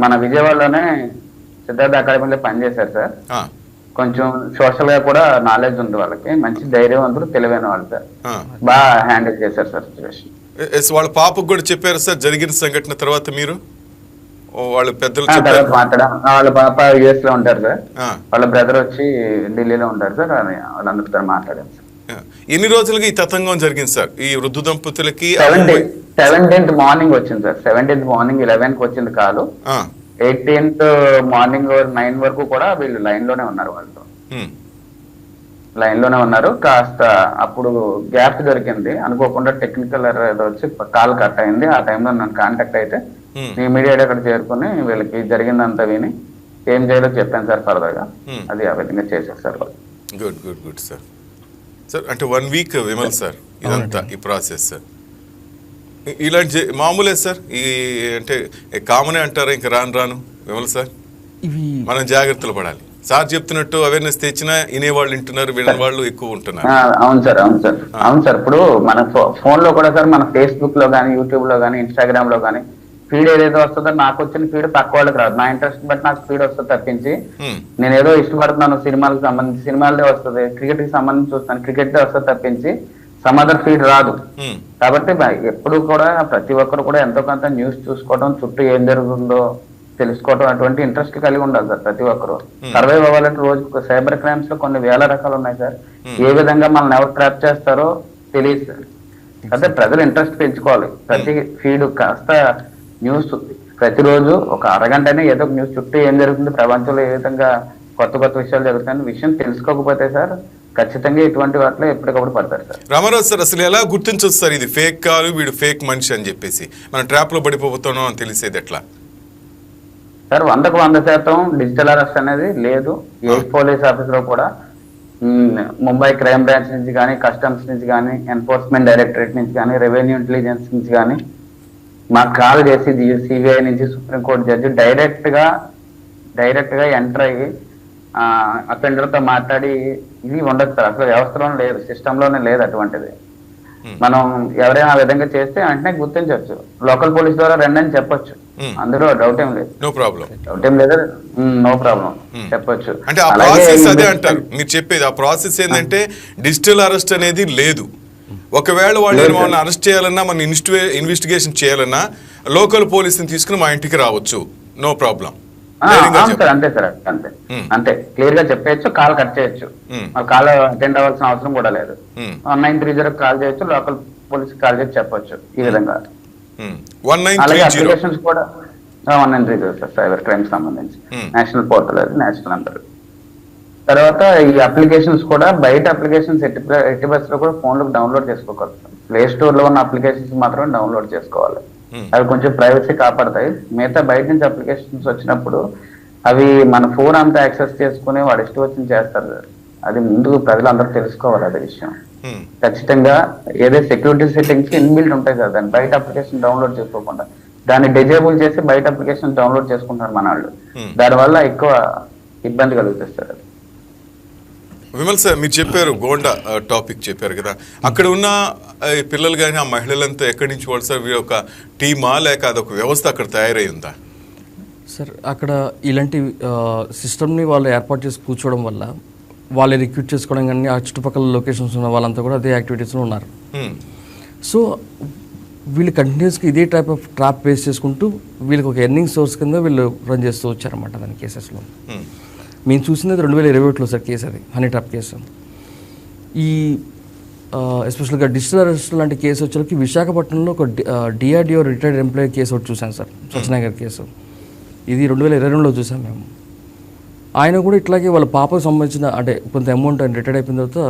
మన విజయవాడలోనే సిద్ధార్థ అకాడమీలో పనిచేశారు సార్. కొంచెం సోషల్ గా కూడా నాలెడ్జ్ ఉంది వాళ్ళకి, మంచి ధైర్యవంతులు, తెలివైన వాళ్ళు సార్. బాగా హ్యాండిల్ చేశారు సార్ సిచ్యువేషన్. వాళ్ళ పాపకు కూడా చెప్పారు సార్ జరిగిన సంఘటన తర్వాత మీరు? వాళ్ళ పెద్దలు మాట్లాడాం. వాళ్ళ పాప US లో ఉంటారు సార్, వాళ్ళ బ్రదర్ వచ్చి ఢిల్లీలో ఉంటారు సార్. వాళ్ళందరితో మాట్లాడాం సార్. ఎన్ని రోజులకి ఈ తతంగం జరిగింది సార్ ఈ వృద్ధ దంపతులకి? 17th మార్నింగ్ వచ్చింది సార్. 17th మార్నింగ్ 11కి వచ్చింది కాదు. 18th మార్నింగ్ 9 వరకు కూడా వీళ్ళు లైన్ లోనే ఉన్నారు, వాళ్ళతో లైన్ లోనే ఉన్నారు. కాస్త అప్పుడు గ్యాప్ దొరికింది, అనుకోకుండా టెక్నికల్ ఏదో వచ్చి కాల్ కట్ అయింది. ఆ టైంలో నన్ను కాంటాక్ట్ అయితే ఇమీడియట్ అక్కడ చేరుకుని వీళ్ళకి జరిగిందంతా విని ఏం చేయాలో చెప్పాను సార్ ఫర్దర్ గా. అది ఆ విధంగా చేశారు సార్ వాళ్ళు. Good good good sir. Sir అంటే 1 వీక్ విమల్ సార్ ఇదంతా ఈ ప్రాసెస్ ఇలాంటి మామూలే సార్, ఈ అంటే కామనే అంటారా ఇంకా రాను విమల్ సార్? మనం జాగ్రత్తలు పడాలి. సార్ చెప్తున్నట్టు అవేర్నెస్ తెచ్చినా వినేవాళ్ళు వింటున్నారు, వినే వాళ్ళు ఎక్కువ ఉంటున్నారు. అవును సార్, అవును సార్, అవును సార్. ఇప్పుడు మన ఫోన్ లో కూడా సార్, మన ఫేస్బుక్ లో కానీ, యూట్యూబ్ లో కానీ, ఇన్స్టాగ్రామ్ లో కానీ ఫీడ్ ఏదైతే వస్తుందో నాకు వచ్చిన ఫీడ్ పక్క వాళ్ళకి రాదు. నా ఇంట్రెస్ట్ బట్టి నాకు ఫీడ్ వస్తుంది తప్పించి నేను ఏదో ఇష్టపడుతున్నాను సినిమాలకు సంబంధించి సినిమాలదే వస్తుంది, క్రికెట్ కి సంబంధించి చూస్తాను క్రికెట్ దే వస్తుంది తప్పించి సమాధాన ఫీడ్ రాదు. కాబట్టి ఎప్పుడు కూడా ప్రతి ఒక్కరు కూడా ఎంతో కొంత న్యూస్ చూసుకోవడం, చుట్టూ ఏం జరుగుతుందో తెలుసుకోవడం అటువంటి ఇంట్రెస్ట్ కలిగి ఉండాలి సార్ ప్రతి ఒక్కరు. సర్వైవ్ అవ్వాలంటే రోజుకు సైబర్ క్రైమ్స్ లో కొన్ని వేల రకాలు ఉన్నాయి సార్. ఏ విధంగా మనల్ని ఎవరు ట్రాప్ చేస్తారో తెలియదు సార్. అదే ప్రజలు ఇంట్రెస్ట్ పెంచుకోవాలి. ప్రతి ఫీడ్ కాస్త న్యూస్ ప్రతిరోజు ఒక అరగంటనే ఏదో న్యూస్ చుట్టూ ఏం జరుగుతుంది, ప్రపంచంలో ఏ విధంగా కొత్త కొత్త విషయాలు జరుగుతాయని విషయం తెలుసుకోకపోతే సార్ ఖచ్చితంగా ఇటువంటి వాటిలో ఎప్పటికప్పుడు పడతారు సార్. రామారావు సార్, అసలు ఎలా గుర్తించవచ్చు సార్ ఇది ఫేక్ కాల్, వీడు ఫేక్ మనిషి అని చెప్పేసి? మనం ట్రాప్ లో పడిపోతున్నాం అని తెలిసేది ఎట్లా సార్? 100% డిజిటల్ అరెస్ట్ అనేది లేదు. ఏ పోలీస్ ఆఫీస్ లో కూడా ముంబై క్రైమ్ బ్రాంచ్ నుంచి కానీ, కస్టమ్స్ నుంచి కానీ, ఎన్ఫోర్స్మెంట్ డైరెక్టరేట్ నుంచి కానీ, రెవెన్యూ ఇంటెలిజెన్స్ నుంచి కానీ మాకు కాల్ చేసి CBI నుంచి సుప్రీంకోర్టు జడ్జి డైరెక్ట్ గా ఎంటర్ అయ్యి అఫెండర్ తో మాట్లాడి ఇది ఉండదు సార్. అసలు వ్యవస్థలోనే లేదు, సిస్టమ్ లోనే లేదు అటువంటిది. మనం ఎవరైనా ఆ విధంగా చేస్తే వెంటనే గుర్తించవచ్చు. లోకల్ పోలీస్ ద్వారా రండి అని చెప్పొచ్చు. అందులో డౌట్ ఏం లేదు. No problem. డౌట్ ఏం లేదు, నో ప్రాబ్లం చెప్పొచ్చు. అంటే ఆ ప్రాసెస్ అదే అంటారు మీరు చెప్పేది. ఆ ప్రాసెస్ ఏంటంటే డిజిటల్ అరెస్ట్ అనేది లేదు. ఒకవేళ వాళ్ళు వాళ్ళని అరెస్ట్ చేయాలన్నా, మన ఇన్వెస్టిగేషన్ చేయాలన్నా లోకల్ పోలీసుని తీసుకుని మా ఇంటికి రావచ్చు. No problem. సార్ అంతే సార్, అంతే అంతే క్లియర్ గా చెప్పేయచ్చు. కాల్ కట్ చేయొచ్చు, కాల్ అటెండ్ అవ్వాల్సిన అవసరం కూడా లేదు. 1930 కాల్ చేయొచ్చు, లోకల్ పోలీస్ కాల్ చేసి చెప్పొచ్చు ఈ విధంగా. అలాగే అప్లికేషన్స్ కూడా 1930 సార్, సైబర్ క్రైమ్ సంబంధించి నేషనల్ పోర్టల్, అది నేషనల్ అంటారు. తర్వాత ఈ అప్లికేషన్స్ కూడా బయట అప్లికేషన్స్ ఎట్టి బస్సులో కూడా ఫోన్లకు డౌన్లోడ్ చేసుకోకూడదు. ప్లే స్టోర్ లో ఉన్న అప్లికేషన్స్ మాత్రం డౌన్లోడ్ చేసుకోవాలి. అవి కొంచెం ప్రైవసీ కాపాడతాయి. మిగతా బయట నుంచి అప్లికేషన్స్ వచ్చినప్పుడు అవి మన ఫోన్ అంతా యాక్సెస్ చేసుకుని వాడు ఇష్టం వచ్చింది చేస్తారు. అది ముందు ప్రజలందరూ తెలుసుకోవాలి అది విషయం. ఖచ్చితంగా ఏదైతే సెక్యూరిటీ సెట్టింగ్స్ ఇన్బిల్ట్ ఉంటాయి కదా, దాన్ని బయట అప్లికేషన్ డౌన్లోడ్ చేసుకోకుండా దాన్ని డిజేబుల్ చేసి బయట అప్లికేషన్ డౌన్లోడ్ చేసుకుంటారు మన వాళ్ళు. దానివల్ల ఎక్కువ ఇబ్బంది కలుగుతుంది సార్. విమల్ సార్, మీరు చెప్పారు గోండా టాపిక్ చెప్పారు కదా, అక్కడ ఉన్న పిల్లలు కానీ ఆ మహిళలంతా ఎక్కడి నుంచి వాళ్ళు సార్? వీరు ఒక టీమా లేక అదొక వ్యవస్థ అక్కడ తయారై ఉందా సార్? అక్కడ ఇలాంటి సిస్టమ్ని వాళ్ళు ఏర్పాటు చేసి కూర్చోవడం వల్ల వాళ్ళు రిక్రూట్ చేసుకోవడం కానీ ఆ చుట్టుపక్కల లొకేషన్స్ ఉన్న వాళ్ళంతా కూడా అదే యాక్టివిటీస్లో ఉన్నారు. సో వీళ్ళు కంటిన్యూస్గా ఇదే టైప్ ఆఫ్ ట్రాప్ ఫేస్ చేసుకుంటూ వీళ్ళకి ఒక ఎర్నింగ్ సోర్స్ కింద వీళ్ళు రన్ చేస్తూ వచ్చారన్నమాట దాని కేసెస్లో. మేము చూసినది 2021లో సార్ కేసు, అది హనీ ట్రాప్ కేసు. ఈ ఎస్పెషల్గా డిజిటల్ అరెస్ట్ లాంటి కేసు వచ్చేసరికి విశాఖపట్నంలో ఒక డిఆర్డిఓ రిటైర్డ్ ఎంప్లాయీ కేసు ఒకటి చూసాను సార్, సత్యనాగర్ కేసు. ఇది 2022లో చూసాం మేము. ఆయన కూడా ఇట్లాగే వాళ్ళ పాపకు సంబంధించిన అంటే కొంత అమౌంట్ ఆయన రిటైర్డ్ అయిపోయిన తర్వాత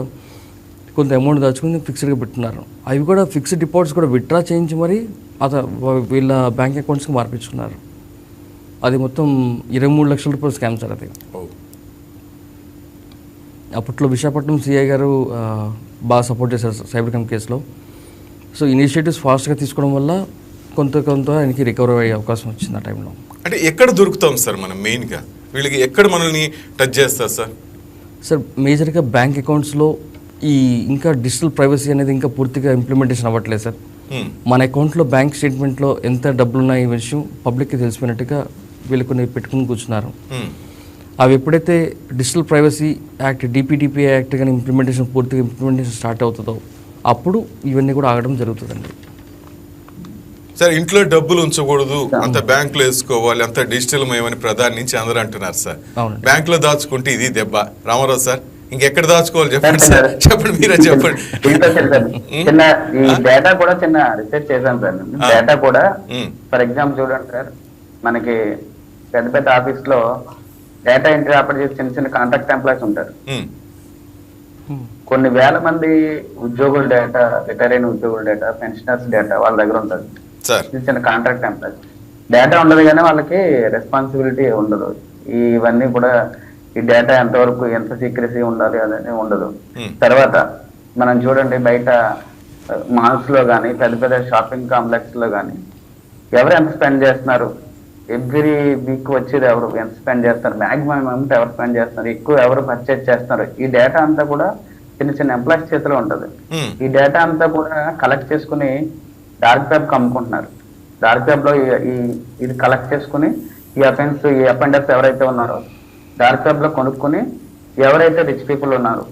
కొంత అమౌంట్ దాచుకుని ఫిక్స్డ్గా పెట్టున్నారు. అవి కూడా ఫిక్స్డ్ డిపాజిట్స్ కూడా విత్డ్రా చేయించి మరి వీళ్ళ బ్యాంక్ అకౌంట్స్కి మార్పించుకున్నారు. అది మొత్తం 23 లక్షల రూపాయలు స్కామ్ సార్ అది. అప్పట్లో విశాఖపట్నం సిఐ గారు బాగా సపోర్ట్ చేశారు సైబర్ క్రైమ్ కేసులో. సో ఇనిషియేటివ్స్ ఫాస్ట్గా తీసుకోవడం వల్ల కొంత ఆయనకి రికవరీ అయ్యే అవకాశం వచ్చింది ఆ టైంలో. అంటే ఎక్కడ దొరుకుతాం సార్ మనం మెయిన్గా? వీళ్ళకి ఎక్కడ మనల్ని టచ్ చేస్తారు సార్? సార్ మేజర్గా బ్యాంక్ అకౌంట్స్లో ఈ ఇంకా డిజిటల్ ప్రైవసీ అనేది ఇంకా పూర్తిగా ఇంప్లిమెంటేషన్ అవ్వట్లేదు సార్. మన అకౌంట్లో బ్యాంక్ స్టేట్మెంట్లో ఎంత డబ్బులు ఉన్నాయి ఈ విషయం పబ్లిక్కి తెలిసిపోయినట్టుగా వీళ్ళు కొన్ని పెట్టుకుని కూర్చున్నారు. అవి ఎప్పుడైతే డిజిటల్ ప్రైవసీ యాక్ట్ డిపిడిపిఐ యాక్ట్ కానీ ఇంప్లిమెంటేషన్ స్టార్ట్ అవుతుందో అప్పుడు ఇవన్నీ కూడా ఆగడం జరుగుతుందండి. సార్ ఇంట్లో డబ్బులు ఉంచకూడదు, అంత బ్యాంకులో వేసుకోవాలి, అంత డిజిటల్ మయమని ప్రధాని నుంచి అందరూ అంటున్నారు సార్. బ్యాంకులో దాచుకుంటే ఇది దెబ్బ. రామారావు సార్, ఇంకెక్కడ దాచుకోవాలి చెప్పండి సార్, చెప్పండి మీరే చెప్పండి. చిన్న ఈ డేటా కూడా చిన్న రీసెర్చ్ చేశాను సార్. డేటా కూడా ఫర్ ఎగ్జాంపుల్ చూడండి సార్, మనకి పెద్ద పెద్ద ఆఫీస్ లో డేటా ఎంట్రీ ఆపరేట్ చేసి చిన్న చిన్న కాంట్రాక్ట్ ఎంప్లాయీస్ ఉంటారు. కొన్ని వేల మంది ఉద్యోగుల డేటా, రిటైర్ అయిన ఉద్యోగుల డేటా, పెన్షనర్స్ డేటా వాళ్ళ దగ్గర ఉంటుంది. చిన్న కాంట్రాక్ట్ ఎంప్లాయీస్ డేటా ఉండదు కానీ వాళ్ళకి రెస్పాన్సిబిలిటీ ఉండదు. ఇవన్నీ కూడా ఈ డేటా ఎంతవరకు ఎంత సీక్రెసీ ఉండాలి అనేది ఉండదు. తర్వాత మనం చూడండి బయట మాల్స్ లో కానీ పెద్ద పెద్ద షాపింగ్ కాంప్లెక్స్ లో కానీ ఎవరు ఎంత స్పెండ్ చేస్తున్నారు, ఎవ్రీ వీక్ వచ్చేది ఎవరు ఎంత స్పెండ్ చేస్తారు, మాక్సిమం అమౌంట్ ఎవరు స్పెండ్ చేస్తున్నారు, ఎక్కువ ఎవరు పర్చేజ్ చేస్తున్నారు, ఈ డేటా అంతా కూడా చిన్న చిన్న ఎంప్లాయీస్ చేతిలో ఉంటది. ఈ డేటా అంతా కూడా కలెక్ట్ చేసుకుని డార్క్ వెబ్ కి అమ్ముకుంటున్నారు. డార్క్ వెబ్ లో ఇది కలెక్ట్ చేసుకుని ఈ అఫెండర్స్ ఎవరైతే ఉన్నారో డార్క్ వెబ్ లో కొనుక్కుని ఎవరైతే రిచ్ పీపుల్ ఉన్నారు,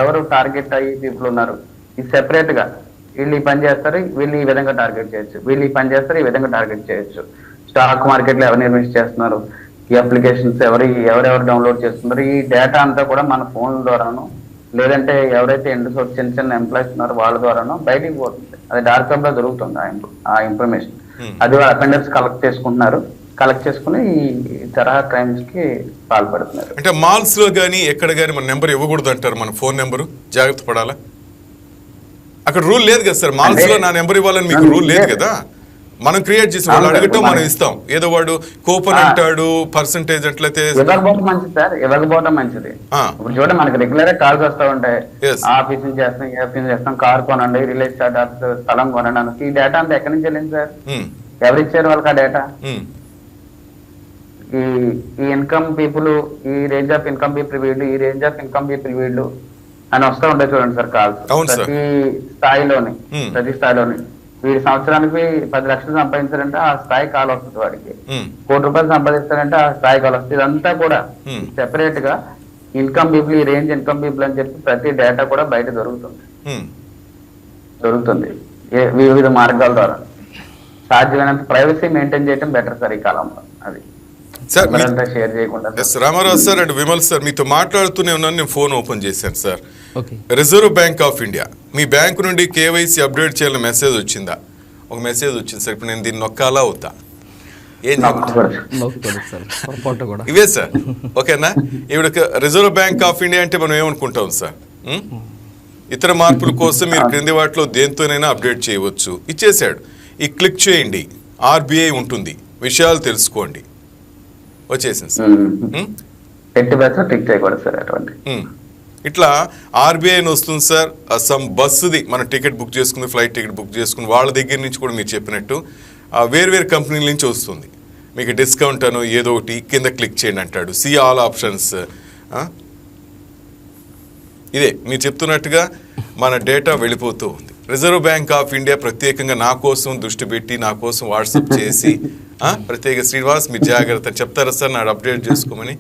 ఎవరు టార్గెట్ అయ్యి పీపుల్ ఉన్నారు, ఇది సెపరేట్ గా వీళ్ళు ఈ పని చేస్తారు, వీళ్ళు ఈ విధంగా టార్గెట్ చేయొచ్చు, వీళ్ళు ఈ పని చేస్తారు, ఈ విధంగా టార్గెట్ చేయొచ్చు. స్టాక్ మార్కెట్ లో ఎవరు ఇన్వెస్ట్ చేస్తున్నారు, ఈ అప్లికేషన్స్ ఎవరెవరు డౌన్లోడ్ చేస్తున్నారు, ఈ డేటా అంతా కూడా మన ఫోన్ ద్వారాను లేదంటే ఎవరైతే చిన్న చిన్న ఎంప్లాయీస్ ఉన్నారో వాళ్ళ ద్వారాను బయటికి పోతుంది. అది డార్క్ వెబ్ లో దొరుకుతుంది ఆ ఇన్ఫర్మేషన్. అది అఫెండర్స్ కలెక్ట్ చేసుకుంటున్నారు, కలెక్ట్ చేసుకుని ఈ తరహా క్రైమ్స్ కి పాల్పడుతున్నారు. అంటే మాల్స్ లో గానీ ఎక్కడ గానీ మన నెంబర్ ఇవ్వకూడదు అంటారు, మన ఫోన్ నెంబరు జాగ్రత్త పడాలా? అక్కడ రూల్ లేదు కదా సార్, మాల్స్ లో నా నెంబర్ ఇవ్వాలని మీకు రూల్ లేదు కదా. మనం క్రియేట్ చేసి వాళ్ళు అడగటం మనం ఇస్తాం. ఏదో వాడు కూపన్ అంటాడు, పర్సంటేజ్ అట్లయితే ఇవ్వకపోవడం మంచిది సార్, ఇవ్వకపోవడం మంచిది. ఇప్పుడు చూడండి మనకి రెగ్యులర్ గా కాల్స్ వస్తూ ఉంటాయి, ఆఫీస్ నుంచి చేస్తాం, ఏ ఆఫీస్ నుంచి చేస్తాం, కార్ కొనండి, రియల్ ఎస్టేట్ స్థలం కొనండి అని. ఈ డేటా అంతా ఎక్కడి నుంచి వెళ్ళింది సార్? ఎవరు ఇచ్చారు వాళ్ళకి ఆ డేటా? ఈ ఇన్కమ్ పీపుల్, ఈ రేంజ్ ఆఫ్ ఇన్కమ్ పీపుల్ వీళ్ళు, ఈ రేంజ్ ఆఫ్ ఇన్కమ్ పీపుల్ వీళ్ళు అని వస్తూ ఉంటాయి చూడండి సార్ కాల్స్. ప్రతి స్థాయిలోని వీడి సంవత్సరానికి 10 లక్షలు సంపాదించారంటే ఆ స్థాయి కాల్ వస్తుంది వాడికి. ఉమ్, 1 కోటి రూపాయలు సంపాదిస్తారంటే ఆ స్థాయి కాల్ వస్తుంది. ఇదంతా కూడా Hmm. సెపరేట్ గా ఇన్కమ్ పీపుల్, ఈ రేంజ్ ఇన్కమ్ పీపుల్ అని చెప్పి ప్రతి డేటా కూడా బయట ఉమ్. దొరుకుతుంది వివిధ మార్గాల ద్వారా. సాధ్యమైనంత ప్రైవసీ మెయింటైన్ చేయడం బెటర్ సార్ ఈ కాలంలో. అది సార్ మీ- ఎవరంతా షేర్ చేయకుండా. Yes Ramarao sir and Vimal sir, మీతో మాట్లాడుతూనే ఉన్నాను, నేను ఫోన్ ఓపెన్ చేశాను sir. Okay. Reserve bank of India మీ బ్యాంకు నుండి కేవైసీ అప్డేట్ చేయాలని మెసేజ్ వచ్చిందా? ఒక మెసేజ్ వచ్చింది సార్. ఇప్పుడు నేను దీన్ని నొక్కాలా అవుతా? ఏం చేయమంటారు? నవ్వుకోలేదు సార్, పొరపాటు కూడా. ఇవే సార్, ఓకేనా? ఇప్పుడు రిజర్వ్ బ్యాంక్ ఆఫ్ ఇండియా అంటే మనం ఏమనుకుంటాం సార్? ఇతర మార్పుల కోసం మీరు క్రింది వాటిలో దేంతోనైనా అప్డేట్ చేయవచ్చు. ఇచ్చేసాడు. ఈ క్లిక్ చేయండి, ఆర్బీఐ ఉంటుంది, విషయాలు తెలుసుకోండి. వచ్చేసింది సార్. ఎట్టి బస్సు టిక్ చేయకూడదు సార్ అటువంటి. ఇట్లా ఆర్బీఐ వస్తుంది సార్. సమ్ బస్సుది మన టికెట్ బుక్ చేసుకుంది, ఫ్లైట్ టికెట్ బుక్ చేసుకుని వాళ్ళ దగ్గర నుంచి కూడా మీరు చెప్పినట్టు వేరు కంపెనీల నుంచి వస్తుంది. మీకు డిస్కౌంట్ అను ఏదో ఒకటి కింద క్లిక్ చేయండి అంటాడు. See all options. ఇదే మీరు చెప్తున్నట్టుగా మన డేటా వెళ్ళిపోతూ ఉంది. రిజర్వ్ బ్యాంక్ ఆఫ్ ఇండియా ప్రత్యేకంగా నా కోసం దృష్టి పెట్టి నా కోసం వాట్సాప్ చేసి ప్రత్యేక శ్రీనివాస్ మీరు జాగ్రత్త చెప్తారా సార్ నాడు అప్డేట్ చేసుకోమని?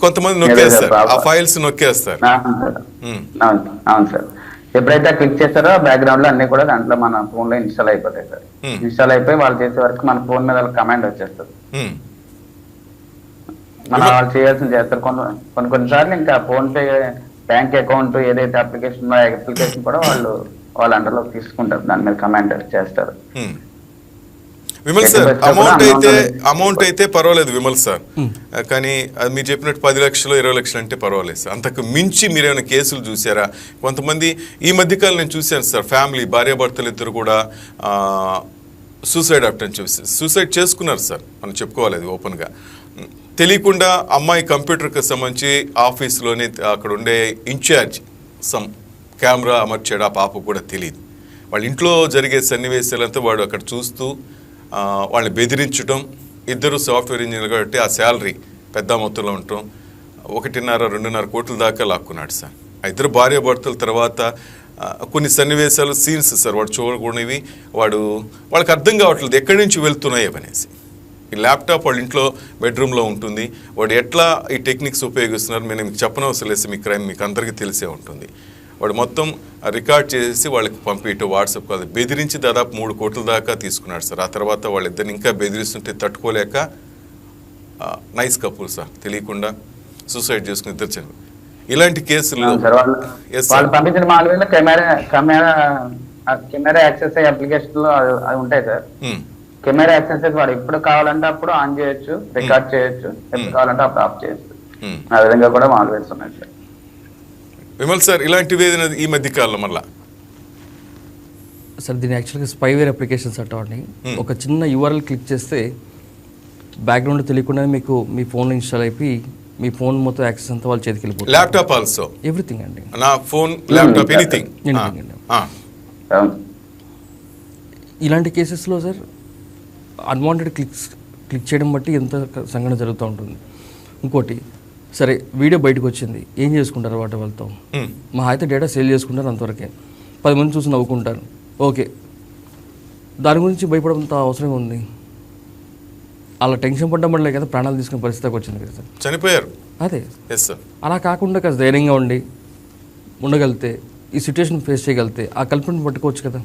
కొంతమంది నొక్కేస్తారు, ఆ ఫైల్స్ నొక్కేస్తారు. అవును సార్. ఎప్పుడైతే క్లిక్ చేస్తారో బ్యాక్గ్రౌండ్ లో అన్ని కూడా దాంట్లో మన ఫోన్ లో ఇన్స్టాల్ అయిపోతాయి సార్. ఇన్స్టాల్ అయిపోయి వాళ్ళు చేసే వరకు మన ఫోన్ మీద కమాండ్ వచ్చేస్తుంది. మన వాళ్ళు చేయాల్సింది చేస్తారు. కొన్నిసార్లు ఇంకా ఫోన్ పే బ్యాంక్ అకౌంట్ ఏదైతే అప్లికేషన్ కూడా వాళ్ళ అండర్లోకి తీసుకుంటారు, దాని మీద కమాండ్ చేస్తారు. విమల్ సార్, అమౌంట్ అయితే పర్వాలేదు విమల్ సార్, కానీ అది మీరు చెప్పినట్టు 10 లక్షలు 20 లక్షలు అంటే పర్వాలేదు సార్. అంతకు మించి మీరు ఏమైనా కేసులు చూసారా? కొంతమంది ఈ మధ్యకాలం నేను చూశాను సార్, ఫ్యామిలీ భార్యాభర్తలు ఇద్దరు కూడా సూసైడ్ అటెంప్ట్ చేసి సూసైడ్ చేసుకున్నారు సార్. మనం చెప్పుకోవాలి అది ఓపెన్గా. తెలియకుండా అమ్మాయి కంప్యూటర్కి సంబంధించి ఆఫీస్లోనే అక్కడ ఉండే ఇన్ఛార్జ్ సమ్ కెమెరా అమర్చాడు, ఆ పాప కూడా తెలియదు. వాళ్ళ ఇంట్లో జరిగే సన్నివేశాలంతా వాడు అక్కడ చూస్తూ వాళ్ళని బెదిరించడం. ఇద్దరు సాఫ్ట్వేర్ ఇంజనీర్లు కాబట్టి ఆ శాలరీ పెద్ద మొత్తంలో ఉండటం 1.5-2.5 కోట్ల దాకా లాక్కున్నాడు సార్. ఆ ఇద్దరు భార్యాభర్తల తర్వాత కొన్ని సన్నివేశాలు సీన్స్ సార్ వాడు చూడకూడనివి, వాళ్ళకి అర్థం కావట్లేదు ఎక్కడి నుంచి వెళ్తున్నాయి అనేసి. ఈ ల్యాప్టాప్ వాళ్ళ ఇంట్లో బెడ్రూమ్లో ఉంటుంది. వాడు ఎట్లా ఈ టెక్నిక్స్ ఉపయోగిస్తున్నారు నేను మీకు చెప్పనవసరం లేదు, మీ క్రైమ్ మీకు అందరికీ తెలిసే ఉంటుంది. వాడు మొత్తం రికార్డ్ చేసి వాళ్ళకి పంపించడం వాట్సాప్ కాల్ బెదిరించి దాదాపు 3 కోట్ల దాకా తీసుకున్నాడు సార్. ఆ తర్వాత వాళ్ళిద్దరిని ఇంకా బెదిరిస్తుంటే తట్టుకోలేక నైస్ కపుల్ సార్ తెలియకుండా సూసైడ్ చేసుకుని ఇద్దరు చనిపోయారు. ఇలాంటి కేసులు పంపించిన మాల్వేలో కెమెరా యాక్సెస్ అప్లికేషన్ లో అవి ఉంటాయి సార్. కెమెరా యాక్సెస్ వాడు ఎప్పుడు కావాలంటే అప్పుడు ఆన్ చేయొచ్చు, రికార్డ్ చేయొచ్చు, ఎప్పుడు కావాలంటే అప్పుడు ఆఫ్ చేయొచ్చు. ఆ విధంగా కూడా మాల్వేర్స్ ఉన్నాయి సార్. విమల్ సార్, ఇలాంటివి ఈ మధ్య కాలంలో మళ్ళా సార్ దీన్ని యాక్చువల్గా స్పైవేర్ అప్లికేషన్స్ అంటామండి. ఒక చిన్న యూఆర్ఎల్ క్లిక్ చేస్తే బ్యాక్గ్రౌండ్ తెలియకుండా మీకు మీ ఫోన్లో ఇన్స్టాల్ అయిపోయి మీ ఫోన్ మొత్తం యాక్సెస్ అంతా వాళ్ళ చేతికి వెళ్ళిపోతుంది. ల్యాప్టాప్ ఆల్సో ఎవ్రీథింగ్ అండి, నా ఫోన్ ల్యాప్టాప్ ఎనీథింగ్. ఇలాంటి కేసెస్లో సార్ అన్వాంటెడ్ క్లిక్ చేయడం బట్టి ఎంత సంఘటన జరుగుతూ ఉంటుంది. ఇంకోటి సరే వీడియో బయటకు వచ్చింది, ఏం చేసుకుంటారు వాళ్ళతో? మా అయితే డేటా సేల్ చేసుకుంటారు అంతవరకే. 10 మంది చూసి నవ్వుకుంటారు, ఓకే. దాని గురించి భయపడంత అవసరం ఉంది. అలా టెన్షన్ పడ్డం వల్లే కదా ప్రాణాలు తీసుకునే పరిస్థితికి వచ్చింది కదా సార్, చనిపోయారు. అదే అలా కాకుండా కాస్త ధైర్యంగా ఉండగలిగితే ఈ సిచ్యువేషన్ ఫేస్ చేయగలిగితే ఆ కల్పనను పట్టుకోవచ్చు కదా,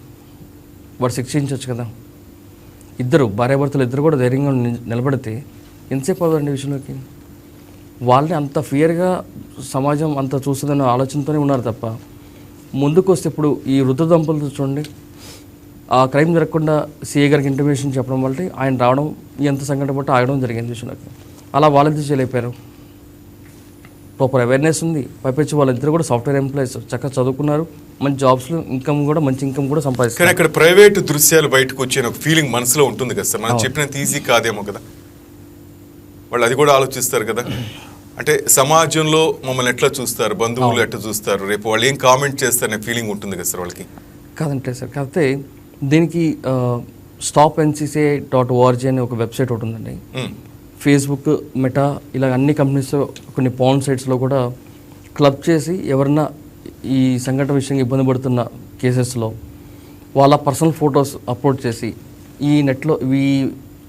వాడు శిక్షించవచ్చు కదా. భార్యాభర్తలు ఇద్దరు కూడా ధైర్యంగా నిలబడితే ఎంతసేపు అవుతుందండి విషయంలోకి. వాళ్ళని అంత ఫియర్గా సమాజం అంత చూస్తుందన్న ఆలోచనతోనే ఉన్నారు తప్ప ముందుకు వస్తే ఇప్పుడు ఈ వృద్ధ దంపతులు చూడండి, ఆ క్రైమ్ జరగకుండా సిఏ గారికి ఇంటిమేషన్ చెప్పడం వల్ల ఆయన రావడం ఎంత సంఘటన బట్టి ఆగడం జరిగింది విషయంలోకి. అలా వాళ్ళిద్దరు చేయలేపారు. ప్రాపర్ అవేర్నెస్ ఉంది. పైపెచ్చి వాళ్ళిద్దరు కూడా సాఫ్ట్వేర్ ఎంప్లాయీస్, చక్కగా చదువుకున్నారు, మంచి జాబ్స్లో మంచి ఇన్కమ్ కూడా సంపాదిస్తారు. కానీ అక్కడ ప్రైవేట్ దృశ్యాలు బయటకు వచ్చే ఒక ఫీలింగ్ మనసులో ఉంటుంది కదా సార్. మనం చెప్పినంత ఈజీ కాదేమో కదా, వాళ్ళు అది కూడా ఆలోచిస్తారు కదా. అంటే సమాజంలో మమ్మల్ని ఎట్లా చూస్తారు, బంధువులు ఎట్లా చూస్తారు, రేపు వాళ్ళు ఏం కామెంట్ చేస్తారనే ఫీలింగ్ ఉంటుంది కదా సార్ వాళ్ళకి. కాదంటే సార్, కాకపోతే దీనికి stopncca.org అనే ఒక వెబ్సైట్ ఒకటి ఉందండి. ఫేస్బుక్, మెటా ఇలా అన్ని కంపెనీస్ కొన్ని పాన్ సైట్స్లో కూడా క్లబ్ చేసి ఎవరన్నా ఈ సంఘటన విషయంగా ఇబ్బంది పడుతున్న కేసెస్లో వాళ్ళ పర్సనల్ ఫొటోస్ అప్లోడ్ చేసి ఈ నెట్లో ఈ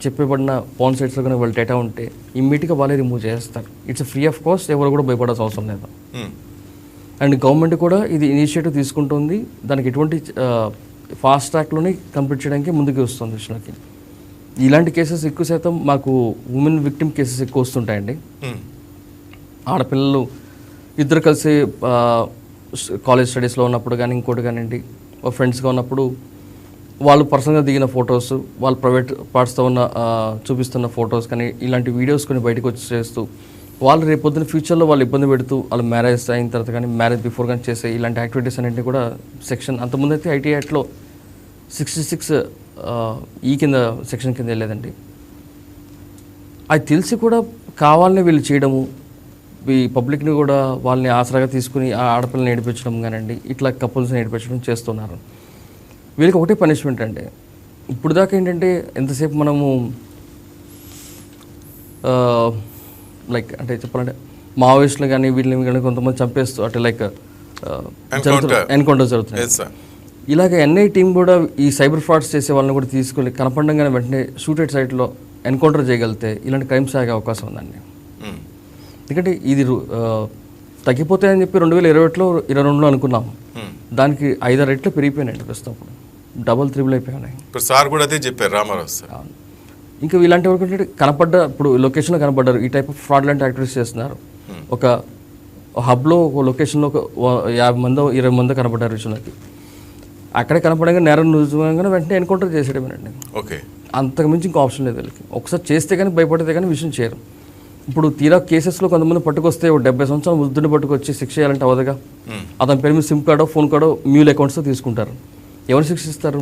చెప్పబడిన పాన్ సైట్స్లో కానీ వాళ్ళ డేటా ఉంటే ఇమ్మీడియట్గా వాళ్ళే రిమూవ్ చేస్తారు. ఇట్స్ ఫ్రీ ఆఫ్ కాస్ట్, ఎవరు కూడా భయపడాల్సిన అవసరం లేదు. అండ్ గవర్నమెంట్ కూడా ఇది ఇనిషియేటివ్ తీసుకుంటుంది, దానికి ఎటువంటి ఫాస్ట్ ట్రాక్లోనే కంప్లీట్ చేయడానికి ముందుకు వస్తుంది విషయంలోకి. ఇలాంటి కేసెస్ ఎక్కువ శాతం మాకు ఉమెన్ విక్టిమ్ కేసెస్ ఎక్కువ వస్తుంటాయండి. ఆడపిల్లలు ఇద్దరు కలిసి కాలేజ్ స్టడీస్లో ఉన్నప్పుడు కానీ ఇంకోటి కానివ్వండి ఫ్రెండ్స్గా ఉన్నప్పుడు వాళ్ళు పర్సనల్గా దిగిన ఫొటోస్, వాళ్ళు ప్రైవేట్ పార్ట్స్తో ఉన్న చూపిస్తున్న ఫొటోస్ కానీ ఇలాంటి వీడియోస్ కొన్ని బయటకు వచ్చి చేస్తూ వాళ్ళు రేపొద్దున ఫ్యూచర్లో వాళ్ళు ఇబ్బంది పెడుతూ వాళ్ళు మ్యారేజ్ అయిన తర్వాత కానీ మ్యారేజ్ బిఫోర్ కానీ చేసే ఇలాంటి యాక్టివిటీస్ అన్నింటినీ కూడా సెక్షన్ అంతకుముందు అయితే ఐటీ యాక్ట్లో 66 ఈ కింద సెక్షన్ కింద వెళ్ళేదండి. అది తెలిసి కూడా కావాలని వీళ్ళు చేయడము, ఈ పబ్లిక్ని కూడా వాళ్ళని ఆసరాగా తీసుకుని ఆ ఆడపిల్లని ఏడిపించడం కానివ్వండి ఇట్లా కపుల్స్ని ఏడిపించడం చేస్తున్నారు. వీళ్ళకి ఒకటే పనిష్మెంట్ అంటే ఇప్పుడు దాకా ఏంటంటే ఎంతసేపు మనము లైక్ అంటే చెప్పాలంటే మావోయిస్టులు కానీ వీళ్ళని కానీ కొంతమంది చంపేస్తూ అంటే లైక్ ఎన్కౌంటర్ జరుగుతుంది. ఇలాగ ఎన్ఐ టీం కూడా ఈ సైబర్ ఫ్రాడ్స్ చేసే వాళ్ళని కూడా తీసుకొని కనపడంగానే వెంటనే షూటెడ్ సైట్లో ఎన్కౌంటర్ చేయగలిగితే ఇలాంటి క్రైమ్స్ ఆగే అవకాశం ఉందండి. ఎందుకంటే ఇది తగ్గిపోతాయని చెప్పి 2021లో 2022లో అనుకున్నాం, దానికి 5-6 రెట్లు పెరిగిపోయినాయండి ప్రస్తుతం. డబల్ 3 అయిపోయినాయి. ఇప్పుడు సార్ కూడా అదే చెప్పారు రామారావు సార్. ఇంకా ఇలాంటి వరకు కనపడ్డ ఇప్పుడు లొకేషన్లో కనపడ్డారు ఈ టైప్ ఆఫ్ ఫ్రాడ్లెంట్ యాక్టివిటీస్ చేస్తున్నారు. ఒక హబ్లో ఒక లొకేషన్లో ఒక 50 మందో 20 మందో కనపడ్డారు విషయంలోకి. అక్కడే కనపడంగా నేరం రుజువుగానే వెంటనే ఎన్కౌంటర్ చేసేయడమేనండి. ఓకే, అంతకు మించి ఇంకా ఆప్షన్ లేదు వీళ్ళకి. ఒకసారి చేస్తే కానీ భయపడితే కానీ విషయం చేయరు. ఇప్పుడు తీరా కేసెస్లో కొంతమంది పట్టుకొస్తే 70 సంవత్సరాలు వృద్ధుని పట్టుకొచ్చి శిక్ష చేయాలంటే అవదుగా. అతని పేరు మీద సిమ్ కార్డో ఫోన్ కార్డో మ్యూల్ అకౌంట్స్తో తీసుకుంటారు. ఎవరు శిక్షిస్తారు?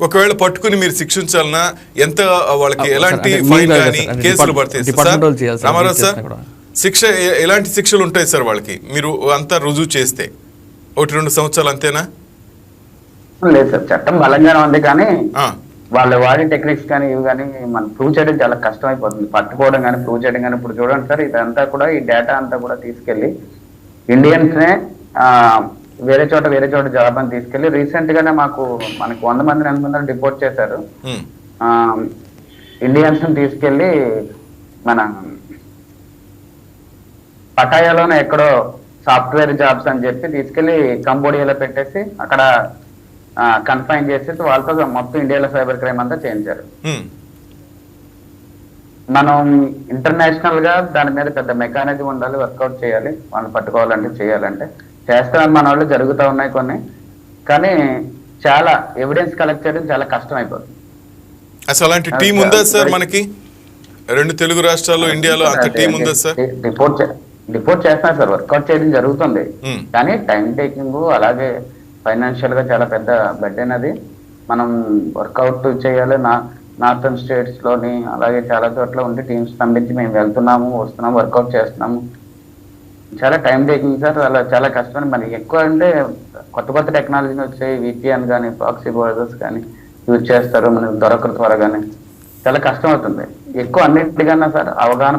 ఒకవేళ పట్టుకుని మీరు శిక్షించాలన్నా ఎంత వాళ్ళకి ఎలాంటి ఫైన్ కానీ కేసులు పడతాయి రామారావు సార్? శిక్ష ఎలాంటి శిక్షలు ఉంటాయి సార్ వాళ్ళకి మీరు అంతా రుజువు చేస్తే? 1-2 సంవత్సరాలు అంతేనా? లేదు సార్, చట్టం బలంగానే ఉంది కానీ వాళ్ళు వాడే టెక్నిక్స్ కానీ ఇవి కానీ మనం ప్రూవ్ చేయడం చాలా కష్టం అయిపోతుంది. పట్టుకోవడం కానీ ప్రూవ్ చేయడం కానీ. ఇప్పుడు చూడండి సార్, ఇదంతా కూడా ఈ డేటా అంతా కూడా తీసుకెళ్లి ఇండియన్స్నే వేరే చోట జాబ్ అని తీసుకెళ్లి రీసెంట్ గానే మనకి 100 మందిని 8 మందిని డిపోర్ట్ చేశారు. ఇండియన్స్ తీసుకెళ్లి మన పటాయాలోనే ఎక్కడో సాఫ్ట్వేర్ జాబ్స్ అని చెప్పి తీసుకెళ్లి కంబోడియాలో పెట్టేసి అక్కడ కన్ఫైన్ చేసేసి వాళ్ళతో మొత్తం ఇండియాలో సైబర్ క్రైమ్ అంతా చేయించారు. మనం ఇంటర్నేషనల్ గా దాని మీద పెద్ద మెకానిజం ఉండాలి, వర్కౌట్ చేయాలి. వాళ్ళని పట్టుకోవాలంటే చేయాలంటే చేస్తామని మన వాళ్ళు జరుగుతూ ఉన్నాయి కొన్ని, కానీ చాలా ఎవిడెన్స్ కలెక్ట్ చేయడం చాలా కష్టం అయిపోతుంది. అసలు అలాంటి టీం ఉందా సార్ మనకి? 2 తెలుగు రాష్ట్రాల్లో ఇండియాలో అంత టీం ఉందా సార్? రిపోర్ట్ చేస్తున్నారు సార్, వర్కౌట్ చేయడం జరుగుతుంది. కానీ టైం టేకింగ్ అలాగే ఫైనాన్షియల్ గా చాలా పెద్ద బెడ్ అది. మనం వర్కౌట్ చేయాలి. నార్థన్ స్టేట్స్ లోని అలాగే చాలా చోట్ల ఉండి టీమ్స్ పంపించి మేము వెళ్తున్నాము, వస్తున్నాము, వర్కౌట్ చేస్తున్నాము. చాలా టైం టేకింగ్ సార్, అలా చాలా కష్టం. మరి ఎక్కువ అంటే కొత్త టెక్నాలజీని వచ్చాయి, VPN కానీ ప్రాక్సీ బ్రౌజర్స్ కానీ యూజ్ చేస్తారు, మనకు దొరకరు త్వరగానే. చాలా కష్టం అవుతుంది. ఎక్కువ అన్నిటికన్నా సార్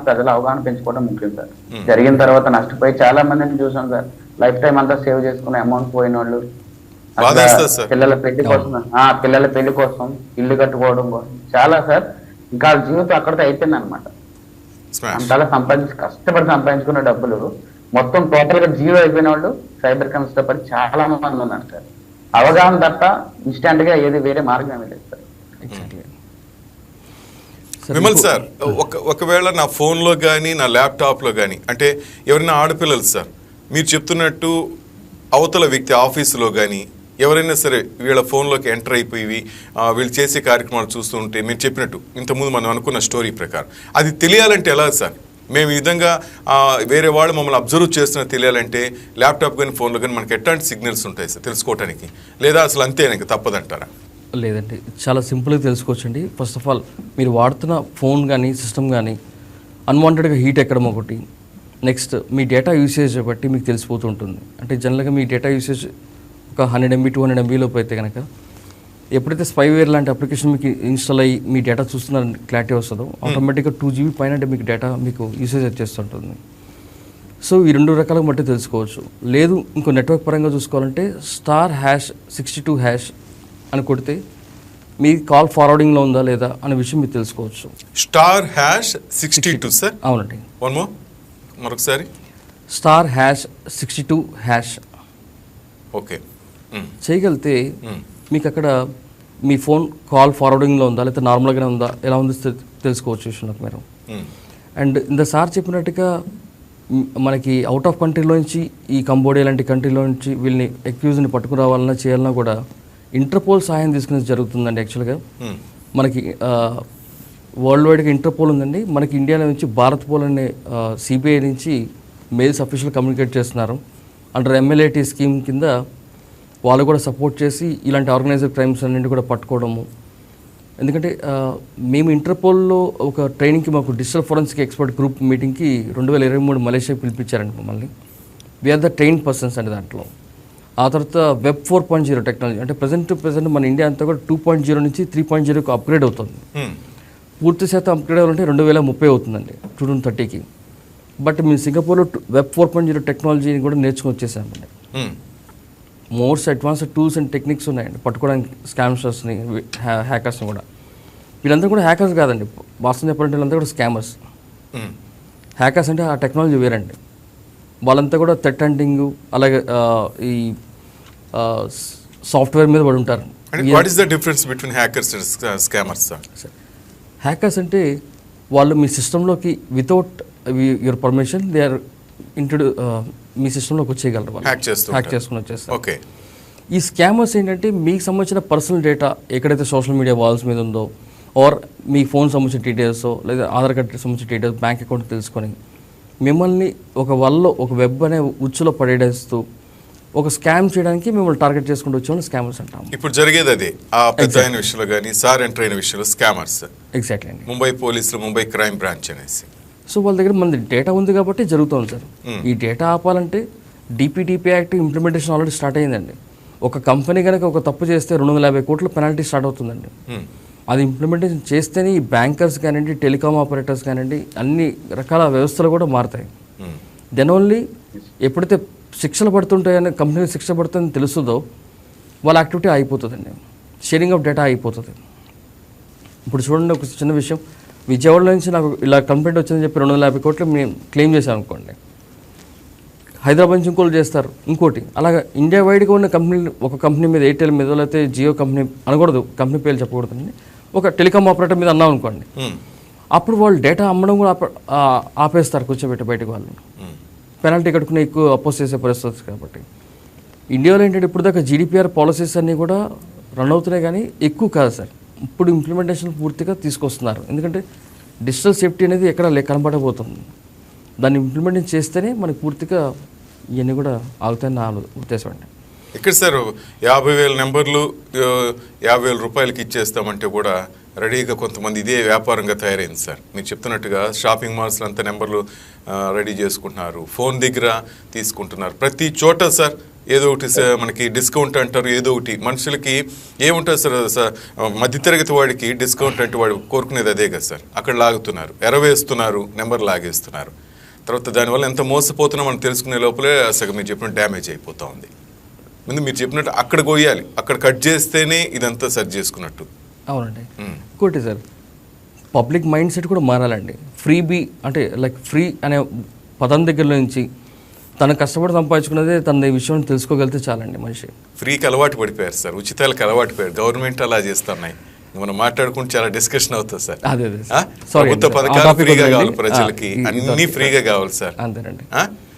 ప్రజల అవగాహన పెంచుకోవడం ముఖ్యం సార్. జరిగిన తర్వాత నష్టపోయి చాలా మందిని చూసాం సార్. లైఫ్ టైం అంతా సేవ్ చేసుకునే అమౌంట్ పోయిన వాళ్ళు, పిల్లల పెళ్లి కోసం ఇల్లు కట్టుకోవడం కోసం చాలా సార్. ఇంకా జీవితం అక్కడితో అయిపోయింది అనమాట. అంతలా కష్టపడి సంపాదించుకున్న డబ్బులు మొత్తం టోటల్ గా జీరో అయిపోయిన వాళ్ళు సైబర్ క్రైమ్స్ తో పడి చాలా మంది ఉన్నారు సార్. అవగాహన తప్ప ఇన్స్టెంట్ గా ఏది వేరే మార్గం ఏమి లేదు సార్. విమల్ సార్, ఒకవేళ నా ఫోన్లో కానీ నా ల్యాప్టాప్లో కానీ అంటే ఎవరైనా ఆడపిల్లలు సార్ మీరు చెప్తున్నట్టు అవతల వ్యక్తి ఆఫీసులో కానీ ఎవరైనా సరే వీళ్ళ ఫోన్లోకి ఎంటర్ అయిపోయి వీళ్ళు చేసే కార్యక్రమాలు చూస్తూ ఉంటే మీరు చెప్పినట్టు ఇంతకుముందు మనం అనుకున్న స్టోరీ ప్రకారం అది తెలియాలంటే ఎలా సార్? మేము ఈ విధంగా వేరే వాళ్ళు మమ్మల్ని అబ్జర్వ్ చేస్తున్నా తెలియాలంటే ల్యాప్టాప్ కానీ ఫోన్లో కానీ మనకి ఎట్లాంటి సిగ్నల్స్ ఉంటాయి సార్ తెలుసుకోవడానికి? లేదా అసలు అంతేనా తప్పదంటారా? లేదండి, చాలా సింపుల్గా తెలుసుకోవచ్చండి. ఫస్ట్ ఆఫ్ ఆల్ మీరు వాడుతున్న ఫోన్ కానీ సిస్టమ్ కానీ అన్వాంటెడ్గా హీట్ ఎక్కడం ఒకటి. నెక్స్ట్ మీ డేటా యూసేజ్ బట్టి మీకు తెలిసిపోతూ ఉంటుంది. అంటే జనరల్గా మీ డేటా యూసేజ్ ఒక 100 MB 200 MB లోపు అయితే కనుక ఎప్పుడైతే స్పైవేర్ లాంటి అప్లికేషన్ మీకు ఇన్స్టాల్ అయ్యి మీ డేటా చూస్తున్న క్లారిటీ వస్తుందో ఆటోమేటిక్గా 2 GB పైన మీకు డేటా మీకు యూసేజ్ వచ్చేస్తుంటుంది. సో ఈ 2 రకాలుగా బట్టి తెలుసుకోవచ్చు. లేదు ఇంకో నెట్వర్క్ పరంగా చూసుకోవాలంటే *#62# అని కొడితే మీ కాల్ ఫార్వర్డింగ్లో ఉందా లేదా అనే విషయం మీరు తెలుసుకోవచ్చు. *#62 సార్. అవునండి. వన్ మోర్, మరొకసారి. *#62#. ఓకే. చేయగలిగితే మీకు అక్కడ మీ ఫోన్ కాల్ ఫార్వర్డింగ్లో ఉందా లేదా నార్మల్గానే ఉందా ఎలా ఉంది తెలుసుకోవచ్చు విషయంలోకి మీరు. అండ్ ఇంత సార్ చెప్పినట్టుగా మనకి అవుట్ ఆఫ్ కంట్రీలో నుంచి ఈ కంబోడియా లాంటి కంట్రీలో నుంచి వీళ్ళని అక్యూజ్ని పట్టుకుని రావాలన్నా చేయాలన్నా కూడా ఇంటర్పోల్ సహాయం తీసుకునేది జరుగుతుందండి. యాక్చువల్గా మనకి వరల్డ్ వైడ్గా ఇంటర్పోల్ ఉందండి. మనకి ఇండియాలో నుంచి భారత్ పోల్ అనే సిబిఐ నుంచి మెయిల్స్ అఫీషియల్ కమ్యూనికేట్ చేస్తున్నారు. అండర్ MLAT స్కీమ్ కింద వాళ్ళు కూడా సపోర్ట్ చేసి ఇలాంటి ఆర్గనైజ్డ్ క్రైమ్స్ అన్నింటి కూడా పట్టుకోవడము. ఎందుకంటే మేము ఇంటర్పోల్లో ఒక ట్రైనింగ్కి మాకు డిజిటల్ ఫోరెన్సిక్ ఎక్స్పర్ట్ గ్రూప్ మీటింగ్కి 2023 మలేషియా పిలిపించారండి మమ్మల్ని. వీఆర్ ద ట్రైన్ పర్సన్స్ అండి దాంట్లో. ఆ తర్వాత వెబ్ 4.0 టెక్నాలజీ అంటే ప్రజెంట్ మన ఇండియా అంతా కూడా 2.0 నుంచి 3.0కు అప్గ్రేడ్ అవుతుంది. పూర్తి శాతం అప్గ్రేడ్ అవ్వాలంటే 2030 అవుతుందండి, 2030కి. బట్ మేము సింగపూర్లో వెబ్ 4.0 టెక్నాలజీని కూడా నేర్చుకుని వచ్చేసామండి. Most advanced tools and techniques ఉన్నాయండి పట్టుకోవడానికి స్కామర్స్ని, హ్యాకర్స్ని కూడా. వీళ్ళందరూ కూడా హ్యాకర్స్ కాదండి, వాస్తవం చెప్పాలంటే వీళ్ళంతా కూడా స్కామర్స్. హ్యాకర్స్ అంటే ఆ టెక్నాలజీ వేరండి. వాళ్ళంతా కూడా థ్రెట్ హంటింగ్ అలాగే ఈ సాఫ్ట్వేర్ మీద పడి ఉంటారు. What is the difference between hackers and scammers? Hackers అంటే వాళ్ళు మీ సిస్టంలోకి without your permission they are మీ సిస్టంలోకి వచ్చేయగలరు, హ్యాక్ చేసుకుని వచ్చేస్తారు. ఓకే. ఈ స్కామర్స్ ఏంటంటే మీకు సంబంధించిన పర్సనల్ డేటా ఎక్కడైతే సోషల్ మీడియా వాల్స్ మీద ఉందో ఆర్ మీ ఫోన్ సంబంధించిన డీటెయిల్స్ లేదా ఆధార్ కార్డు సంబంధించిన డీటెయిల్స్, బ్యాంక్ అకౌంట్ తెలుసుకొని మిమ్మల్ని ఒక వల్లో ఒక వెబ్ అనే ఉచ్చులో పడేస్తూ ఒక స్కామ్ చేయడానికి మిమ్మల్ని టార్గెట్ చేసుకుంటూ వచ్చేవాళ్ళు స్కామర్స్ అంటాం. ఇప్పుడు జరిగేది అదే. ఆ పెద్ద అయిన విషయంలో కానీ సార్ ఎంటర్ అయిన విషయంలో స్కామర్స్. ఎగ్జాక్ట్లీ అండి. ముంబై పోలీసులు, ముంబై క్రైమ్ బ్రాంచ్ అనేసి. సో వాళ్ళ దగ్గర మన డేటా ఉంది కాబట్టి జరుగుతుంది సార్. ఈ డేటా ఆపాలంటే DPDP act implementation already start అయ్యిందండి. ఒక కంపెనీ కనుక ఒక తప్పు చేస్తే 250 కోట్ల పెనాల్టీ స్టార్ట్ అవుతుందండి. అది ఇంప్లిమెంటేషన్ చేస్తేనే ఈ బ్యాంకర్స్ కానివ్వండి, టెలికామ్ ఆపరేటర్స్ కానివ్వండి, అన్ని రకాల వ్యవస్థలు కూడా మారుతాయి. దెన్ ఓన్లీ ఎప్పుడైతే శిక్షలు పడుతుంటాయని కంపెనీలు శిక్ష పడుతుందని తెలుస్తుందో వాళ్ళ యాక్టివిటీ అయిపోతుందండి, షేరింగ్ ఆఫ్ డేటా అయిపోతుంది. ఇప్పుడు చూడండి, ఒక చిన్న విషయం, విజయవాడలో నుంచి నాకు ఇలా కంప్లైంట్ వచ్చిందని చెప్పి 250 కోట్లు మేము క్లెయిమ్ చేశాను అనుకోండి, హైదరాబాద్ నుంచి ఇంకోటి చేస్తారు ఇంకోటి, అలాగా ఇండియా వైడ్గా ఉన్న కంపెనీలు, ఒక కంపెనీ మీద ఎయిర్టెల్ మీద లేకపోతే జియో కంపెనీ అనకూడదు, కంపెనీ పేర్లు చెప్పకూడదండి, ఒక టెలికామ్ ఆపరేటర్ మీద అన్నాం అనుకోండి, అప్పుడు వాళ్ళు డేటా అమ్మడం కూడా ఆపేస్తారు కూర్చోబెట్టి బయటకు. వాళ్ళు పెనాల్టీ కట్టుకుని ఎక్కువ అపోజ్ చేసే పరిస్థితి. కాబట్టి ఇండియాలో ఏంటంటే ఇప్పుడు దాకా GDPR పాలసీస్ అన్నీ కూడా రన్ అవుతున్నాయి కానీ ఎక్కువ కాదు సార్. ఇప్పుడు ఇంప్లిమెంటేషన్ పూర్తిగా తీసుకొస్తున్నారు. ఎందుకంటే డిజిటల్ సేఫ్టీ అనేది ఎక్కడ కనబడబోతుంది. దాన్ని ఇంప్లిమెంట్ చేస్తేనే మనకి పూర్తిగా ఇవన్నీ కూడా ఆగుతాయని నా ఉద్దేశం అండి. ఇక్కడ సార్ 50,000 నెంబర్లు 50,000 రూపాయలకి ఇచ్చేస్తామంటే కూడా రెడీగా కొంతమంది ఇదే వ్యాపారంగా తయారైంది సార్. మీరు చెప్తున్నట్టుగా షాపింగ్ మాల్స్లో అంత నెంబర్లు రెడీ చేసుకుంటున్నారు, ఫోన్ దగ్గర తీసుకుంటున్నారు, ప్రతి చోట సార్ ఏదో ఒకటి మనకి డిస్కౌంట్ అంటారు. ఏదో ఒకటి మనుషులకి ఏముంటుంది సార్, మధ్యతరగతి వాడికి డిస్కౌంట్ అంటే వాడు కోరుకునేది అదే కదా సార్. అక్కడ లాగుతున్నారు, ఎరవేస్తున్నారు, నెంబర్ లాగేస్తున్నారు. తర్వాత దానివల్ల ఎంత మోసపోతున్నా మనం తెలుసుకునే లోపలే అసలు మీరు చెప్పినట్టు డ్యామేజ్ అయిపోతూ ఉంది. ముందు మీరు చెప్పినట్టు అక్కడ కొయ్యాలి, అక్కడ కట్ చేస్తేనే ఇదంతా సరి చేసుకున్నట్టు. అవునండి. ఇంకోటి సార్, పబ్లిక్ మైండ్ సెట్ కూడా మారాలండి. ఫ్రీబీ అంటే లైక్ ఫ్రీ అనే పదం దగ్గర నుంచి తను కష్టపడి సంపాదించుకున్నదే తన ఈ విషయం తెలుసుకోగలిగితే చాలండి మనిషి. ఫ్రీకి అలవాటు పడిపోయారు సార్, ఉచితాలకు అలవాటు పడిపోయారు. గవర్నమెంట్ అలా చేస్తున్నాయి. మనం మాట్లాడుకుంటే చాలా డిస్కషన్ అవుతుంది సార్. అదే ప్రభుత్వ పథకాలు ఫ్రీగా కావాలి, ప్రజలకి అన్ని ఫ్రీగా కావాలి సార్. అంతేనండి.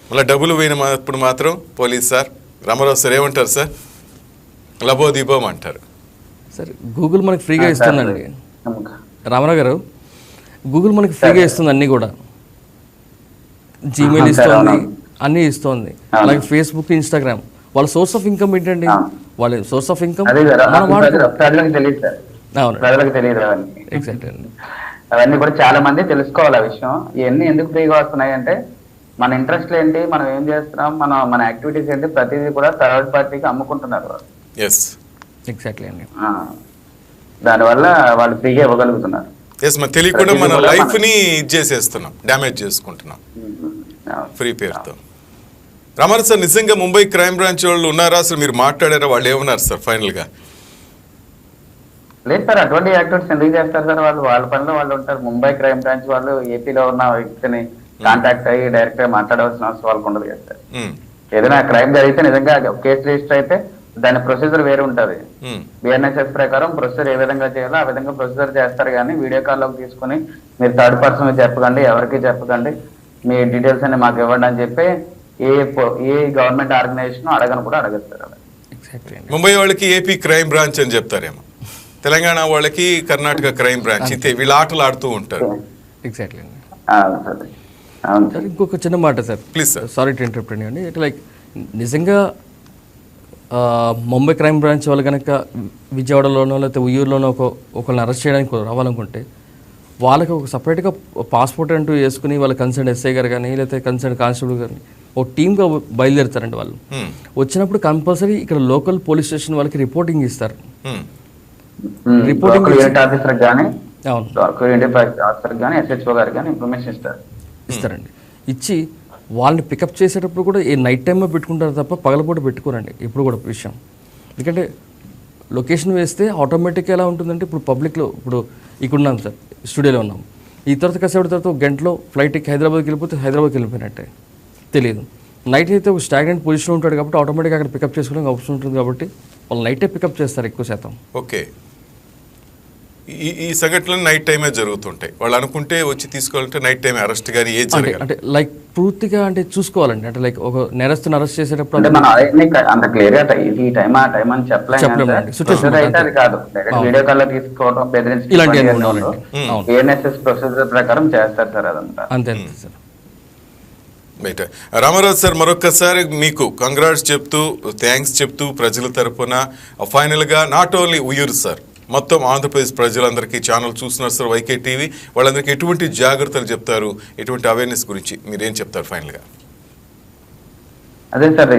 మళ్ళీ డబ్బులు పోయినప్పుడు మాత్రం పోలీస్ సార్, రామారావు సార్ ఏమంటారు సార్, లబోదీపం అంటారు సార్. గూగుల్ మనకి ఫ్రీగా ఇస్తుందండి రామారావు గారు, గూగుల్ మనకి ఫ్రీగా ఇస్తుంది అన్నీ కూడా. జీమెయిల్ ఇస్తుంది, అన్నీ ఇస్తుంది. అలాగే ఫేస్బుక్, ఇన్స్టాగ్రామ్ వాళ్ళ సోర్స్ ఆఫ్ ఇన్కమ్ ఏంటండి? వాళ్ళ సోర్స్ ఆఫ్ ఇన్కమ్ అవన్నీ కూడా చాలా మంది తెలుసుకోవాలి ఆ విషయం. ఇవన్నీ ఎందుకు ఫ్రీగా వస్తున్నాయి అంటే మన ఇంట్రెస్ట్ ఏంటి, మనం ఏం చేస్తున్నాం, మన యాక్టివిటీస్ ఏంటి, ప్రతిదీ కూడా థర్డ్ పార్టీకి అమ్ముకుంటున్నారు. ఎగ్జాక్ట్లీ అండి. దానివల్ల వాళ్ళు ఫ్రీగా ఇవ్వగలుగుతున్నారు. తెలియకుండా మన లైఫ్ ని చేసేస్తున్నాం, డ్యామేజ్ చేసుకుంటున్నాం. ఫ్రీ పేరుతో. రామారావు సార్, నిజంగా ముంబై క్రైమ్ బ్రాంచ్ వాళ్ళు ఉన్నారా? అసలు మీరు మాట్లాడారా? వాళ్ళు ఏమన్నారు సార్ ఫైనల్గా? లేదు సార్, అటువంటి యాక్టివిటీస్ ఎందుకు చేస్తారు సార్? వాళ్ళు వాళ్ళ పనిలో వాళ్ళు ఉంటారు. ముంబై క్రైమ్ బ్రాంచ్ వాళ్ళు ఏపీలో ఉన్న వ్యక్తిని కాంటాక్ట్ అయ్యి డైరెక్ట్ గా మాట్లాడవలసిన అవసరం వాళ్ళకు ఉండదు కదా సార్. ఏదైనా క్రైమ్ జరిగితే నిజంగా కేసు రిజిస్టర్ అయితే దాని ప్రొసీజర్ వేరే ఉంటుంది. బిఎన్ఎస్ఎస్ ప్రకారం ప్రొసీజర్ ఏ విధంగా చేయాలో ఆ విధంగా ప్రొసీజర్ చేస్తారు. కానీ వీడియో కాల్లోకి తీసుకుని మీరు థర్డ్ పర్సన్ చెప్పకండి, ఎవరికి చెప్పకండి, మీ డీటెయిల్స్ అన్ని మాకు ఇవ్వండి అని చెప్పి ఏ గవర్నమెంట్ ఆర్గనైజేషన్ అడగను కూడా అడగస్తారు. ముంబై వాళ్ళకి ఏపీ క్రైమ్ బ్రాంచ్ అని చెప్తారేమో, తెలంగాణ వాళ్ళకి కర్ణాటక క్రైమ్ బ్రాంచ్, ఇంతే వీళ్ళ ఆటలు ఆడుతూ ఉంటారు. ఎగ్జాక్ట్లీ. అవును సార్, ఇంకొక చిన్న మాట sir, please sir. Sorry to interrupt అండి. ఇట్లా లైక్ నిజంగా ముంబై క్రైమ్ బ్రాంచ్ వాళ్ళు కనుక విజయవాడలోనో లేకపోతే ఉయ్యూరులోనో ఒకరిని అరెస్ట్ చేయడానికి రావాలనుకుంటే వాళ్ళకి ఒక సపరేట్గా పాస్పోర్ట్ అంటూ వేసుకుని వాళ్ళ కన్సర్న్ ఎస్ఐ గారు కానీ లేకపోతే కన్సర్న్ కానిస్టేబుల్ గారిని ఒక టీమ్గా బయలుదేరుతారండి. వాళ్ళు వచ్చినప్పుడు కంపల్సరీ ఇక్కడ లోకల్ పోలీస్ స్టేషన్ వాళ్ళకి రిపోర్టింగ్ ఇస్తారు. రిపోర్టింగ్ ఆఫీసర్ కానీ ఇస్తారండి. ఇచ్చి వాళ్ళని పికప్ చేసేటప్పుడు కూడా ఏ నైట్ టైంలో పెట్టుకుంటారు తప్ప పగలపూట పెట్టుకోరండి ఎప్పుడు కూడా విషయం. ఎందుకంటే లొకేషన్ వేస్తే ఆటోమేటిక్గా ఎలా ఉంటుందంటే ఇప్పుడు పబ్లిక్లో ఇప్పుడు ఇక్కడ ఉన్నాం సార్, స్టూడియోలో ఉన్నాం, ఈ తర్వాత కాసేపటి తర్వాత ఒక గంటలో ఫ్లైట్ ఎక్కి హైదరాబాద్కి వెళ్ళిపోతే హైదరాబాద్కి వెళ్ళిపోయినట్టే తెలియదు. నైట్ అయితే ఒక స్టాగ్నెంట్ పొజిషన్లో ఉంటాడు కాబట్టి ఆటోమేటిక్గా అక్కడ పికప్ చేసుకోవడానికి అవసరం ఉంటుంది కాబట్టి వాళ్ళు నైటే పికప్ చేస్తారు ఎక్కువ శాతం. ఓకే, ఈ సంఘటనలు నైట్ టైమే జరుగుతుంటాయి. వాళ్ళు అనుకుంటే వచ్చి తీసుకోవాలంటే నైట్ టైం అరెస్ట్ కానీ ఏది జరగాలి అంటే లైక్ పూర్తిగా అంటే చూసుకోవాలండి. అంటే లైక్ ఒక నేరస్తుని అరెస్ట్ చేసేటప్పుడు అంత క్లియర్ గా ఈ టైం ఆ టైం అని చెప్పలేము. వీడియో కాల్ తీసుకోవడం బెదిరించడం ప్రొసీజర్ ప్రకారం చేస్తారు సార్, అదంతా అంతే సార్. బయట రామారావు సార్, మరొకసారి మీకు కంగ్రాట్స్ చెప్తూ థ్యాంక్స్ చెప్తూ ప్రజల తరపున ఫైనల్గా నాట్ ఓన్లీ ఉయ్యూరు సార్, మొత్తం ఆంధ్రప్రదేశ్ ప్రజలందరికీ ఛానల్ చూస్తున్నారు సార్ వైకే టీవీ, వాళ్ళందరికీ ఎటువంటి జాగ్రత్తలు చెప్తారు, ఎటువంటి అవేర్నెస్ గురించి మీరేం చెప్తారు ఫైనల్గా? అదే సార్,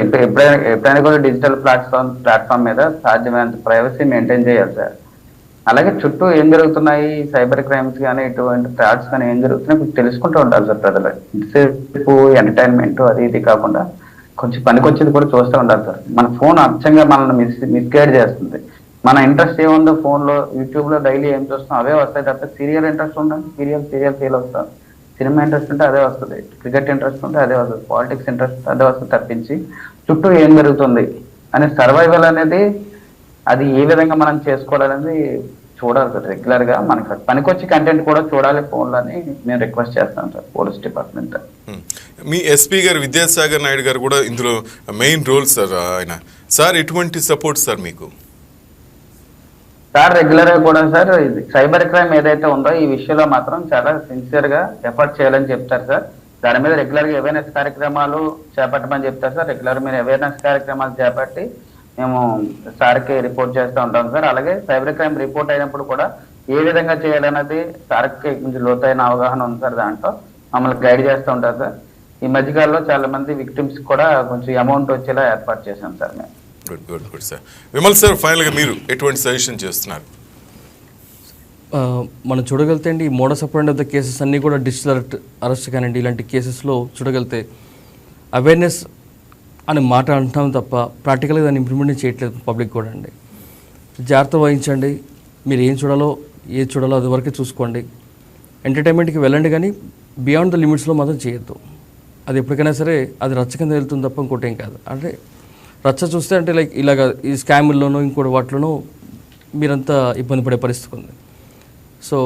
ఎప్పుడైనా కూడా డిజిటల్ ప్లాట్ఫామ్ మీద సాధ్యమైనంత ప్రైవసీ మెయింటైన్ చేయాలి సార్. అలాగే చుట్టూ ఏం జరుగుతున్నాయి, సైబర్ క్రైమ్స్ కానీ ఇటువంటి ఫ్రాడ్స్ కానీ ఏం జరుగుతున్నాయి తెలుసుకుంటూ ఉండాలి సార్ ప్రజలు. ఇంతసేపు ఎంటర్టైన్మెంట్ అది ఇది కాకుండా కొంచెం పనికొచ్చేది కూడా చూస్తూ ఉండాలి సార్. మన ఫోన్ అచ్చంగా మనల్ని మిస్గైడ్ చేస్తుంది. మన ఇంట్రెస్ట్ ఏముందో ఫోన్లో యూట్యూబ్లో డైలీ ఏం చూస్తాం అవే వస్తాయి తప్ప సీరియల్ ఇంట్రెస్ట్ ఉండాలి, సీరియల్ వస్తాం, సినిమా ఇంట్రెస్ట్ ఉంటే అదే వస్తుంది, క్రికెట్ ఇంట్రెస్ట్ ఉంటే అదే వస్తుంది, పాలిటిక్స్ ఇంట్రెస్ట్ అదే వస్తుంది తప్పించి చుట్టూ ఏం జరుగుతుంది అనే సర్వైవల్ అనేది అది ఏ విధంగా మనం చేసుకోవాలనేది చూడాలి సార్. రెగ్యులర్గా మనకు పనికొచ్చి కంటెంట్ కూడా చూడాలి ఫోన్లని మేము రిక్వెస్ట్ చేస్తాం సార్ పోలీస్ డిపార్ట్మెంట్. మీ ఎస్పీ గారు విద్యాసాగర్ నాయుడు గారు కూడా ఇందులో మెయిన్ రోల్ సార్. ఆయన సార్ ఎటువంటి సపోర్ట్ సార్ మీకు? సార్ రెగ్యులర్ గా కూడా సార్ సైబర్ క్రైమ్ ఏదైతే ఉందో ఈ విషయంలో మాత్రం చాలా సిన్సియర్ గా ఎఫర్ట్ చేయాలని చెప్తారు సార్. దాని మీద రెగ్యులర్ గా అవేర్నెస్ కార్యక్రమాలు చేపట్టమని చెప్తారు సార్. రెగ్యులర్ మీరు అవేర్నెస్ కార్యక్రమాలు చేపట్టి మేము సార్కి రిపోర్ట్ చేస్తూ ఉంటాం సార్. అలాగే సైబర్ క్రైమ్ రిపోర్ట్ అయినప్పుడు కూడా ఏ విధంగా చేయాలన్నది సార్కి కొంచెం లోతైన అవగాహన ఉంది సార్. దాంట్లో మమ్మల్ని గైడ్ చేస్తూ ఉంటారు సార్. ఈ మధ్యకాలంలో చాలా మంది విక్టిమ్స్ కూడా కొంచెం అమౌంట్ వచ్చేలా ఏర్పాటు చేశాం సార్ మేము. Good sir. విమల్ సార్, ఫైనల్గా మీరు ఎటువంటి సజెషన్ చేస్తున్నారు? మనం చూడగలితే అండి, ఈ మోడస్ ఆపరెండి ఆఫ్ ద కేసెస్ అన్నీ కూడా డిజిటల్ అరెస్ట్ కానివ్వండి, ఇలాంటి కేసెస్లో చూడగలితే అవేర్నెస్ అని మాట అంటాం తప్ప ప్రాక్టికల్గా దాన్ని ఇంప్లిమెంట్ చేయట్లేదు పబ్లిక్ కూడా అండి. జాగ్రత్త వహించండి, మీరు ఏం చూడాలో ఏది చూడాలో అది వరకే చూసుకోండి. ఎంటర్టైన్మెంట్కి వెళ్ళండి కానీ బియాండ్ ద లిమిట్స్లో మాత్రం చేయొద్దు. అది ఎప్పటికైనా సరే అది రచ్చ కింద వెళ్తుంది తప్ప ఇంకోటి ఏం కాదు. అంటే రచ్చ చూస్తే అంటే లైక్ ఇలాగ ఈ స్కాముల్లోనూ ఇంకోటి వాటిలోనూ మీరంతా ఇబ్బంది పడే పరిస్థితి ఉంది. So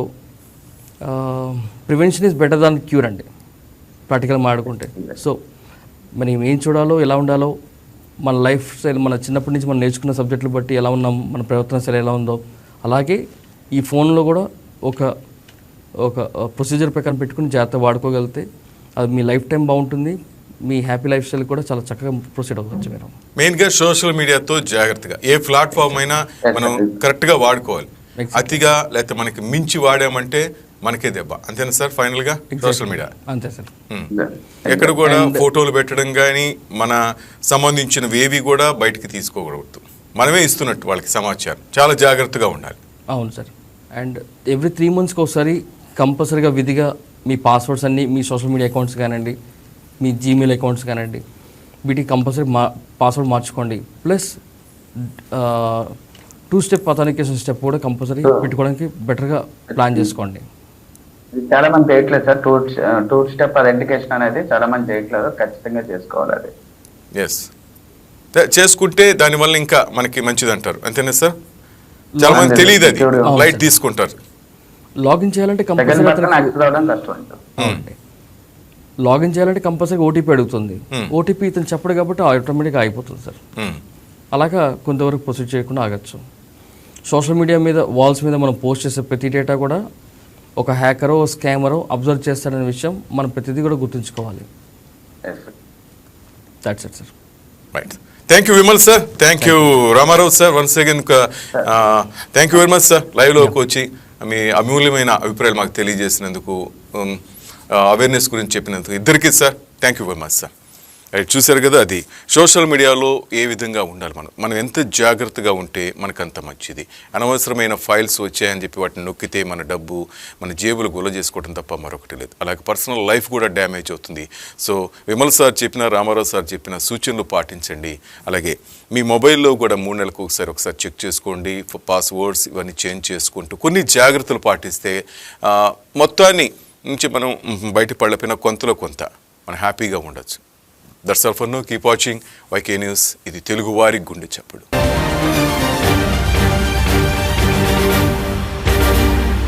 prevention is better than cure అండి ప్రాక్టికల్ మాడుకుంటే. సో మనం ఏం చూడాలో ఎలా ఉండాలో మన లైఫ్ స్టైల్ మన చిన్నప్పటి నుంచి మనం నేర్చుకున్న సబ్జెక్టులు బట్టి ఎలా ఉన్నాం, మన ప్రవర్తన శైలి ఎలా ఉందో అలాగే ఈ ఫోన్లో కూడా ఒక ప్రొసీజర్ ప్రకారం పెట్టుకుని జాగ్రత్త వాడుకోగలిగితే అది మీ లైఫ్ టైం బాగుంటుంది. మీ హ్యాపీ లైఫ్ స్టైల్ కూడా చాలా చక్కగా ప్రొసీడ్ అవ్వచ్చు. మీరు మెయిన్గా సోషల్ మీడియాతో జాగ్రత్తగా ఏ ప్లాట్ఫామ్ అయినా మనం కరెక్ట్గా వాడుకోవాలి. అతిగా లేకపోతే మనకి మించి వాడామంటే మనకే దెబ్బ. అంతేనా సార్? ఫైనల్గా సోషల్ మీడియా అంతే సార్. ఎక్కడ కూడా ఫోటోలు పెట్టడం కానీ మన సంబంధించినవి ఏవి కూడా బయటికి తీసుకోకూడదు. మనమే ఇస్తున్నట్టు వాళ్ళకి సమాచారం, చాలా జాగ్రత్తగా ఉండాలి. అవును సార్. అండ్ ఎవ్రీ 3 monthsకి ఒకసారి కంపల్సరీగా విధిగా మీ పాస్వర్డ్స్ అన్నీ మీ సోషల్ మీడియా అకౌంట్స్ కానివ్వండి మీ జీమెయిల్ అకౌంట్స్ కానివ్వండి, వీటికి కంపల్సరీ పాస్వర్డ్ మార్చుకోండి. ప్లస్ 2 స్టెప్ అథెంటికేషన్ స్టెప్ కూడా కంపల్సరీ పెట్టుకోవడానికి బెటర్గా ప్లాన్ చేసుకోండి. ఇది చాలా మంది చేయట్లేదు సార్. టూ స్టెప్ అథెంటికేషన్ అనేది చాలా మంది చేయట్లేదు, ఖచ్చితంగా చేసుకోవాలి అది. ఎస్, చేసుకుంటే దానివల్ల ఇంకా మనకి మంచిది అంటారు, అంతేనా సార్? చాలా మంది తెలియదు, అది లైట్ తీసుకుంటారు. లాగిన్ చేయాలంటే సెకండ్ కంపల్సరీ పర్సన్ యాక్సెస్ అవ్వడం కష్టం ఉంటుంది. అవునండి, లాగిన్ చేయాలంటే కంపల్సరీ ఓటీపీ అడుగుతుంది. ఓటీపీ ఇతను చెప్పడు కాబట్టి ఆటోమేటిక్గా అయిపోతుంది సార్. అలాగా కొంతవరకు ప్రొసీడ్ చేయకుండా ఆగచ్చు. సోషల్ మీడియా మీద వాల్స్ మీద మనం పోస్ట్ చేసే ప్రతి డేటా కూడా ఒక హ్యాకరో స్కామరో అబ్జర్వ్ చేస్తాడనే విషయం మనం ప్రతిదీ కూడా గుర్తుంచుకోవాలి. That's it sir. Right, thank you Vimal sir, thank you Ramarao sir. Once again thank you very much sir. లైవ్లోకి వచ్చి మీ అమూల్యమైన అభిప్రాయాలు మాకు తెలియజేసినందుకు, అవేర్నెస్ గురించి చెప్పినందుకు ఇద్దరికీ sir thank you very much sir. చూశారు కదా, అది సోషల్ మీడియాలో ఏ విధంగా ఉండాలి, మనం ఎంత జాగ్రత్తగా ఉంటే మనకు అంత మంచిది. అనవసరమైన ఫైల్స్ వచ్చాయని చెప్పి వాటిని నొక్కితే మన డబ్బు, మన జేబులు గొల్ల చేసుకోవడం తప్ప మరొకటి లేదు. అలాగే పర్సనల్ లైఫ్ కూడా డ్యామేజ్ అవుతుంది. సో విమల్ సార్ చెప్పిన, రామారావు సార్ చెప్పిన సూచనలు పాటించండి. అలాగే మీ మొబైల్లో కూడా 3 నెలలకు ఒకసారి చెక్ చేసుకోండి. పాస్వర్డ్స్ ఇవన్నీ చేంజ్ చేసుకుంటూ కొన్ని జాగ్రత్తలు పాటిస్తే మొత్తాన్ని నుంచి మనం బయటపడలేకపోయినా కొంతలో కొంత మనం హ్యాపీగా ఉండొచ్చు. That's all for now. Keep watching YK news. ఇది తెలుగువారి గుండె చప్పుడు.